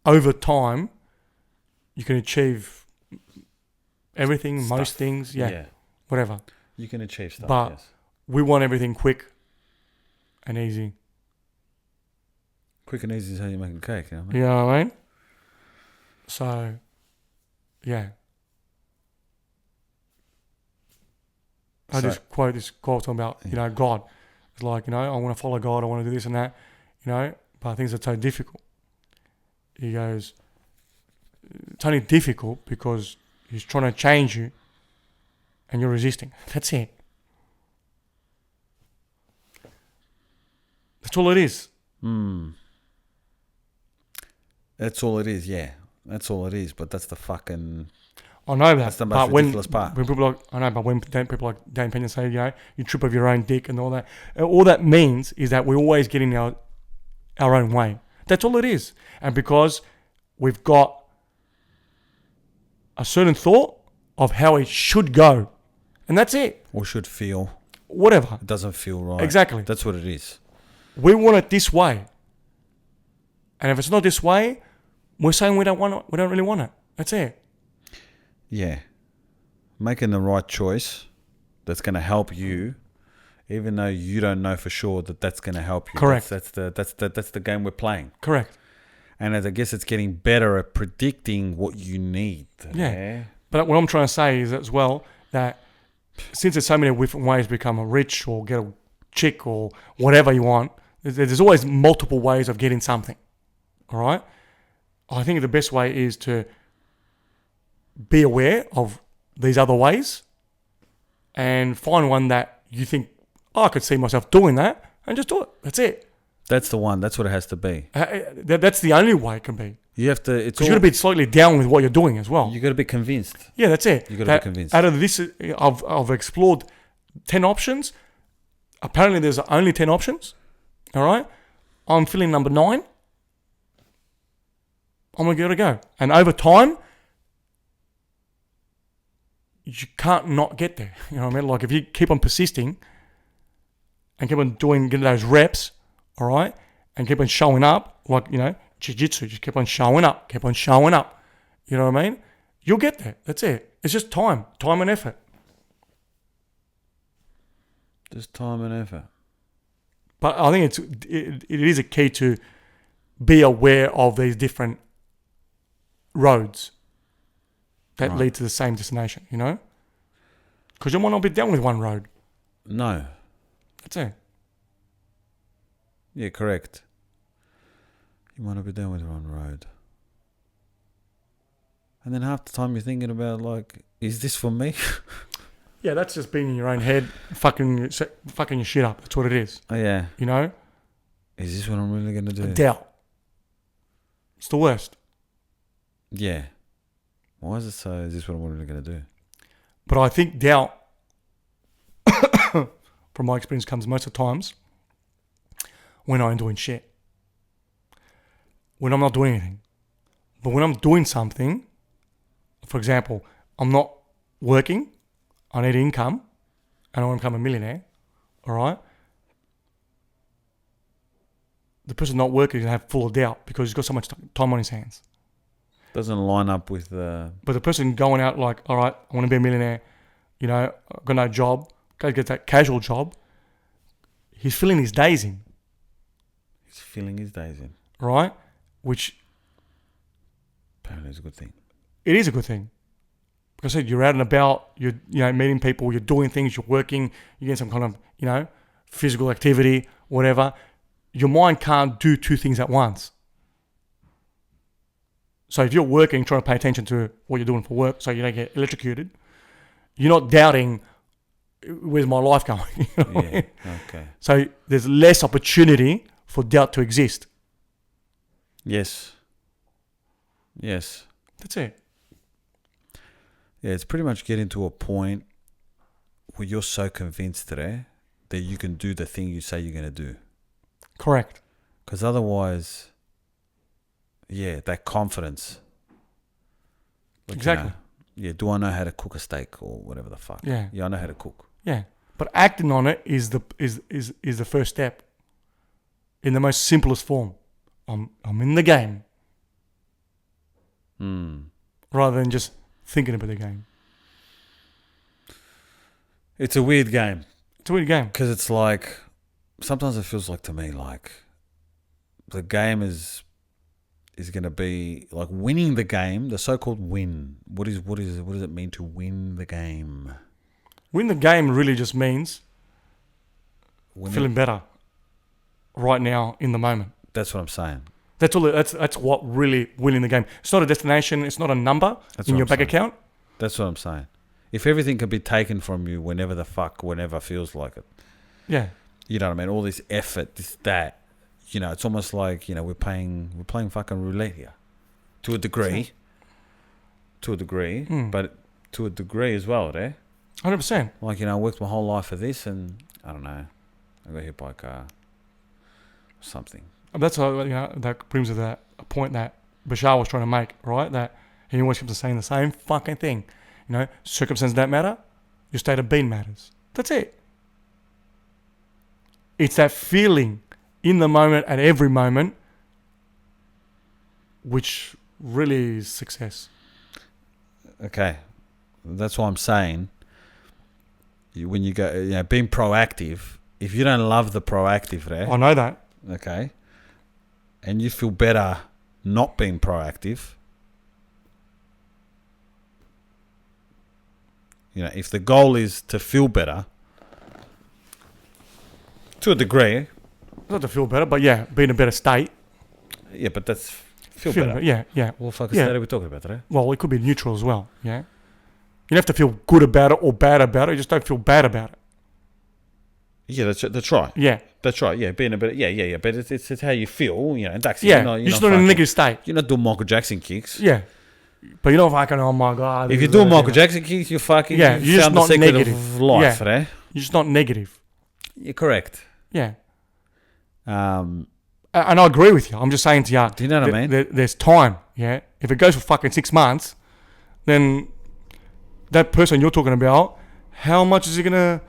Over time, you can achieve everything, Stuff. most things, whatever. You can achieve stuff, But- yes. We want everything quick and easy. Quick and easy is how you make a cake, you know? You know what I mean? So, yeah. I So- just quote this quote talking about, God. It's like, I want to follow God, I want to do this and that, but things are so difficult. He goes, it's only difficult because he's trying to change you and you're resisting. That's it. That's all it is. That's all it is, yeah. That's all it is, but that's the fucking... I know that. That's the most but when ridiculous part. people like, I know, but when people like Dan Pena say, you trip over your own dick and all that means is that we're always getting our own way. That's all it is. And because we've got a certain thought of how it should go, and that's it. Or should feel. Whatever. It doesn't feel right. Exactly. That's what it is. We want it this way. And if it's not this way, we're saying we don't want it. We don't really want it. That's it. Yeah. Making the right choice that's going to help you, even though you don't know for sure that that's going to help you. Correct. That's the game we're playing. Correct. And I guess it's getting better at predicting what you need. Yeah. But what I'm trying to say is as well that since there's so many different ways to become a rich or get a chick or whatever you want, there's always multiple ways of getting something. All right? I think the best way is to be aware of these other ways and find one that you think, I could see myself doing that, and just do it. That's it. That's the one. That's what it has to be. That's the only way it can be. You have to... It's Because you got to be slightly down with what you're doing as well. You got to be convinced. Yeah, that's it. You got to be convinced. Out of this, I've explored 10 options. Apparently, there's only 10 options. All right? I'm feeling number 9. I'm going to give it a go. And over time, you can't not get there. You know what I mean? Like, if you keep on persisting and keep on getting those reps, all right, and keep on showing up, like, jiu-jitsu, just keep on showing up. You know what I mean? You'll get there. That's it. It's just time and effort. Just time and effort. But I think it is a key to be aware of these different roads that lead to the same destination, Because you might not be down with one road. No. That's it. Yeah, correct. You might not be down with one road. And then half the time you're thinking about, like, is this for me? Yeah, that's just being in your own head, fucking your shit up. That's what it is. Oh, yeah. Is this what I'm really going to do? Doubt. It's the worst. Yeah. Why is it so? Is this what I'm really going to do? But I think doubt, from my experience, comes most of the times when I'm doing shit. When I'm not doing anything. But when I'm doing something, for example, I'm not working, I need income, and I want to become a millionaire, all right? The person not working is going to have full of doubt because he's got so much time on his hands. Doesn't line up with the... But the person going out like, all right, I want to be a millionaire, I've got no job, go get that casual job, he's filling his days in. He's filling his days in. Right? Which... apparently is a good thing. It is a good thing. Because I said, you're out and about, you're meeting people, you're doing things, you're working, you're getting some kind of, physical activity, whatever. Your mind can't do two things at once. So if you're working, trying to pay attention to what you're doing for work so you don't get electrocuted, you're not doubting, where's my life going? Yeah, okay. So there's less opportunity for doubt to exist. Yes. Yes. That's it. Yeah, it's pretty much getting to a point where you're so convinced that you can do the thing you say you're going to do. Correct. Because otherwise, that confidence. Like, Exactly. Do I know how to cook a steak or whatever the fuck? Yeah. Yeah, I know how to cook. Yeah. But acting on it is the first step. In the most simplest form. I'm in the game. Rather than just thinking about the game. It's a weird game. It's a weird game. Because it's like, sometimes it feels like to me like the game is going to be like winning the game, the so-called win. What does it mean to win the game? Win the game really just means feeling better right now in the moment. That's what I'm saying. That's all. That's what really winning the game. It's not a destination. It's not a number in your bank account. That's what I'm saying. If everything could be taken from you whenever feels like it. Yeah. You know what I mean? All this effort, that. It's almost like, we're playing fucking roulette here. To a degree. But to a degree as well, 100%. Like, I worked my whole life for this and, I don't know, I got hit by a car. Or something. That's how, that brings to that point that Bashar was trying to make, right? That he always keeps saying the same fucking thing. Circumstances don't matter. Your state of being matters. That's it. It's that feeling in the moment, at every moment, which really is success. Okay. That's what I'm saying. When you go, being proactive, if you don't love the proactive there. I know that. Okay. And you feel better not being proactive. If the goal is to feel better, to a degree. Not to feel better, but yeah, be in a better state. Yeah, but that's feel better. Yeah. What fucking state are we talking about today? Well, it could be neutral as well, yeah? You don't have to feel good about it or bad about it. You just don't feel bad about it. Yeah, that's right. Yeah. That's right, yeah. Being a bit, yeah. But it's how you feel, that's you're just not in a negative state. You're not doing Michael Jackson kicks. Yeah. But you're not fucking, oh my God. If you're doing Michael Jackson kicks, you're fucking, you're just found not the secret negative. of life, You're just not negative. You're correct. Yeah. And I agree with you. I'm just saying to you. Do you know what I mean? There's time, yeah? If it goes for fucking 6 months, then that person you're talking about, how much is he going to...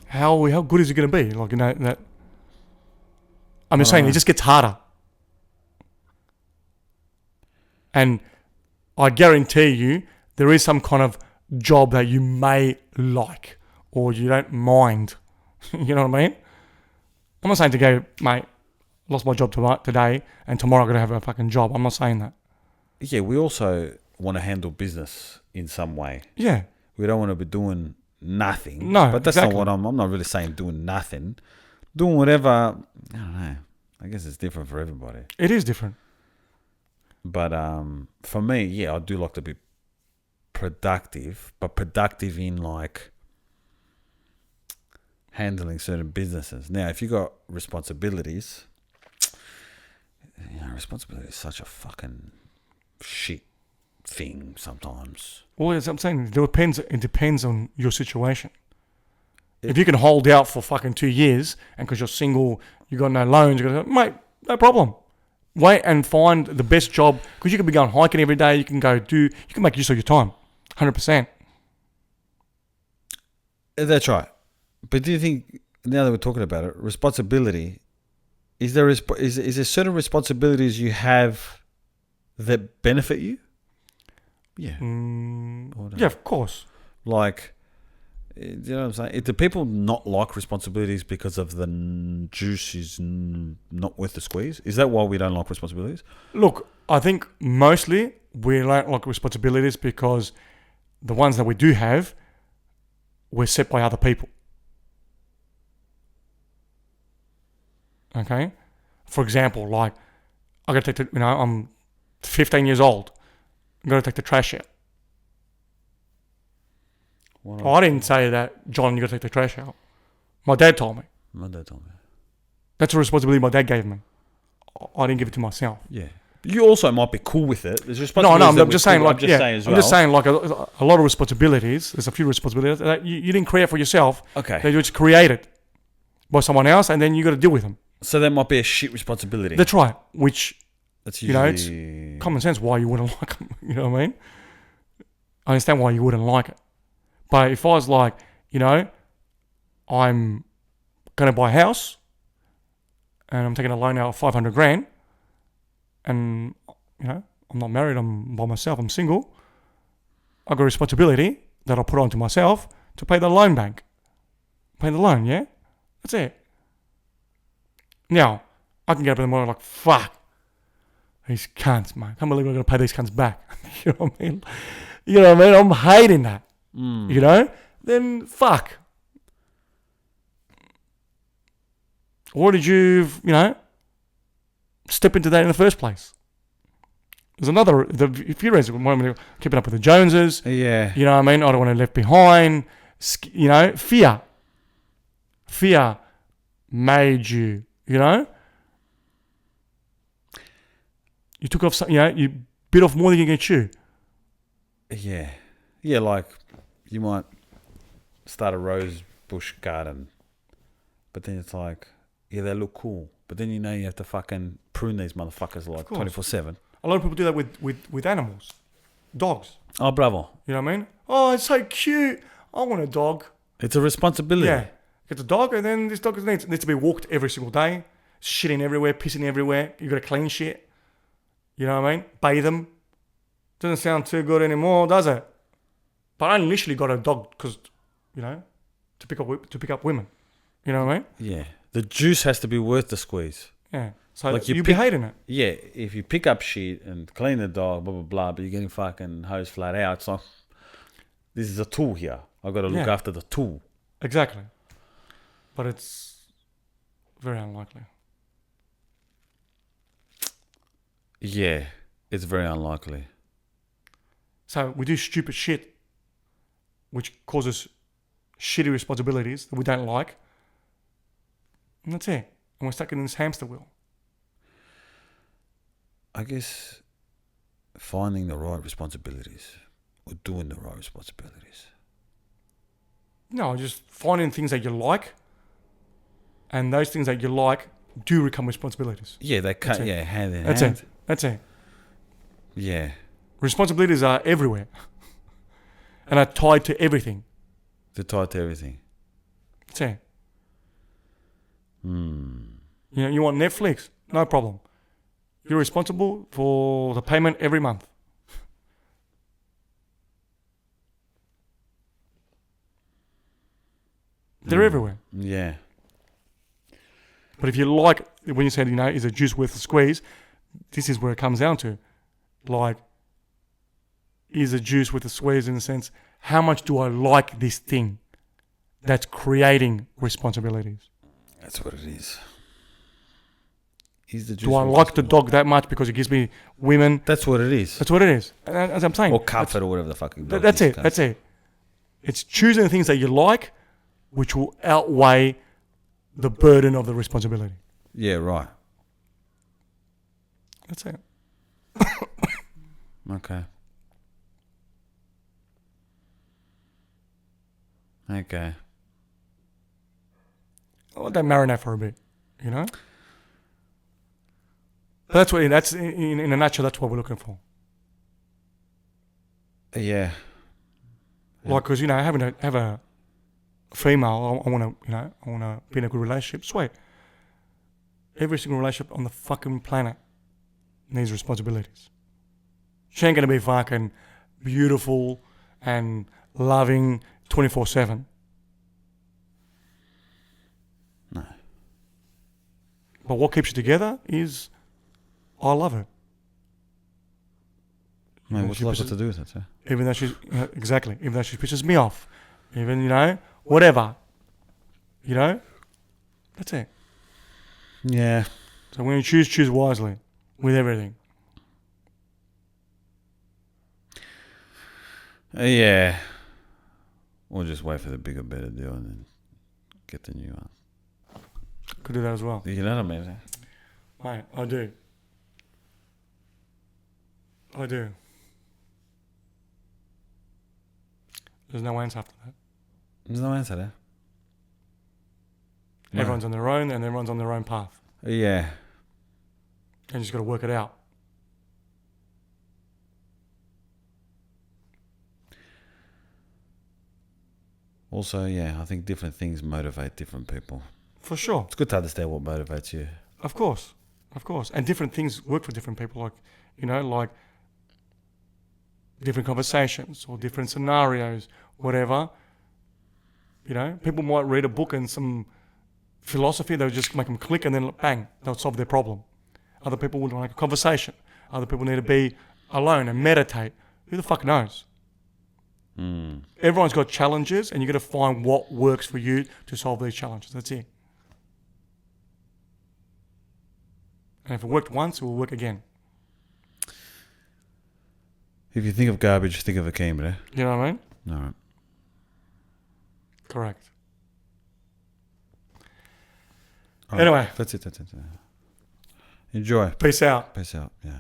How good is it going to be? Like, that... I'm just saying, it just gets harder. And I guarantee you, there is some kind of job that you may like or you don't mind. You know what I mean? I'm not saying to go, mate, lost my job today and tomorrow I'm going to have a fucking job. I'm not saying that. Yeah, we also want to handle business in some way. Yeah. We don't want to be doing nothing. No, but that's exactly. not what I'm not really saying doing nothing. Doing whatever, I don't know. I guess it's different for everybody. It is different. But for me, I do like to be productive, but productive in like handling certain businesses. Now, if you got responsibilities, responsibility is such a fucking shit thing sometimes. Well, as I'm saying, it depends on your situation. If you can hold out for fucking 2 years and because you're single, you got no loans, you got mate, no problem. Wait and find the best job because you can be going hiking every day. You can you can make use of your time, 100%. That's right. But do you think, now that we're talking about it, responsibility, is there certain responsibilities you have that benefit you? Yeah. Yeah, of course. Like, you know what I'm saying? Do people not like responsibilities because of the juice is not worth the squeeze? Is that why we don't like responsibilities? Look, I think mostly we don't like responsibilities because the ones that we do have, we're set by other people. Okay? For example, like, I got to take I'm 15 years old. I'm going to take the trash out. I didn't say that, John, you got to take the trash out. My dad told me. My dad told me. That's a responsibility my dad gave me. I didn't give it to myself. Yeah. You also might be cool with it. There's No, responsibilities. I'm just saying, cool. like, I'm just yeah, saying as I'm well. just saying, like, a lot of responsibilities. There's a few responsibilities that you didn't create for yourself. Okay. They just created by someone else, and then you got to deal with them. So that might be a shit responsibility. That's right. Which, That's you know, usually it's common sense why you wouldn't like them. You know what I mean? I understand why you wouldn't like it. But if I was like, you know, I'm going to buy a house and I'm taking a loan out of 500 grand and, you know, I'm not married, I'm by myself, I'm single, I've got a responsibility that I'll put onto myself to pay the loan bank. Pay the loan, yeah? That's it. Now, I can get up in the morning like, fuck, these cunts, mate. I can't believe I'm going to pay these cunts back. You know what I mean? You know what I mean? I'm hating that. You know? Then fuck. Or did you, you know, step into that in the first place? There's another, a few reasons. One, keeping up with the Joneses. Yeah. You know what I mean? I don't want to be left behind. You know, fear. Fear made you, you know? You took off, you know, you bit off more than you can chew. Yeah. Yeah, like you might start a rose bush garden, but then it's like, yeah, they look cool. But then you know you have to fucking prune these motherfuckers like 24/7. A lot of people do that with animals. Dogs. Oh, bravo. You know what I mean? Oh, it's so cute. I want a dog. It's a responsibility. Yeah. Get a dog, and then this dog needs to be walked every single day. Shitting everywhere, pissing everywhere. You got to clean shit. You know what I mean? Bathe them. Doesn't sound too good anymore, does it? But I initially got a dog because, you know, to pick up women. You know what I mean? Yeah. The juice has to be worth the squeeze. Yeah. So Like you be hating it. Yeah, if you pick up shit and clean the dog, blah, blah, blah, but you're getting fucking hosed flat out, it's like, this is a tool here. I've got to look after the tool. Exactly. But it's very unlikely. Yeah, it's very unlikely. So we do stupid shit, which causes shitty responsibilities that we don't like. And that's it. And we're stuck in this hamster wheel. I guess finding the right responsibilities or doing the right responsibilities. No, just finding things that you like, and those things that you like do become responsibilities. Yeah, they cut, hand in hand. That's it. Yeah. Responsibilities are everywhere and are tied to everything. They're tied to everything. That's it. You know, you want Netflix? No problem. You're responsible for the payment every month. They're everywhere. Yeah. But if you like, when you said, you know, is a juice worth a squeeze, this is where it comes down to. Like, is a juice worth a squeeze in the sense, how much do I like this thing that's creating responsibilities? That's what it is. Is the juice Do I like the dog that much because it gives me women? That's what it is. That's what it is. And as I'm saying. Or comfort or whatever the fucking dog That's is. it. That's it. It's choosing the things that you like, which will outweigh the burden of the responsibility. Yeah, right. That's it. Okay. Okay. I'll let that marinate for a bit, you know? But that's in a nutshell, that's what we're looking for. Yeah. Like, because, you know, have a female, I want to be in a good relationship. Sweet. Every single relationship on the fucking planet needs responsibilities. She ain't going to be fucking beautiful and loving 24/7. No. But what keeps you together is, I love her. Man, what's love got to do with it, sir? Even though she's, exactly, even though she pisses me off. Even, you know, whatever. You know? That's it. Yeah. So when you choose wisely with everything. Yeah. Or just wait for the bigger, better deal and then get the new one. Could do that as well. You know what I mean? Mate, I do. I do. There's no answer after that. There's no answer there. No. Everyone's on their own, and everyone's on their own path. Yeah. And you just got to work it out. Also, yeah, I think different things motivate different people. For sure. It's good to understand what motivates you. Of course. And different things work for different people. Like different conversations or different scenarios, whatever. People might read a book and some philosophy, they'll just make them click and then bang, they'll solve their problem. Other people would like a conversation. Other people need to be alone and meditate. Who the fuck knows? Everyone's got challenges, and you got to find what works for you to solve these challenges. That's it. And if it worked once, it will work again. If you think of garbage, think of a camera. You know what I mean? All right. Correct. All right. Anyway. That's it. Enjoy. Peace out. Peace out. Yeah.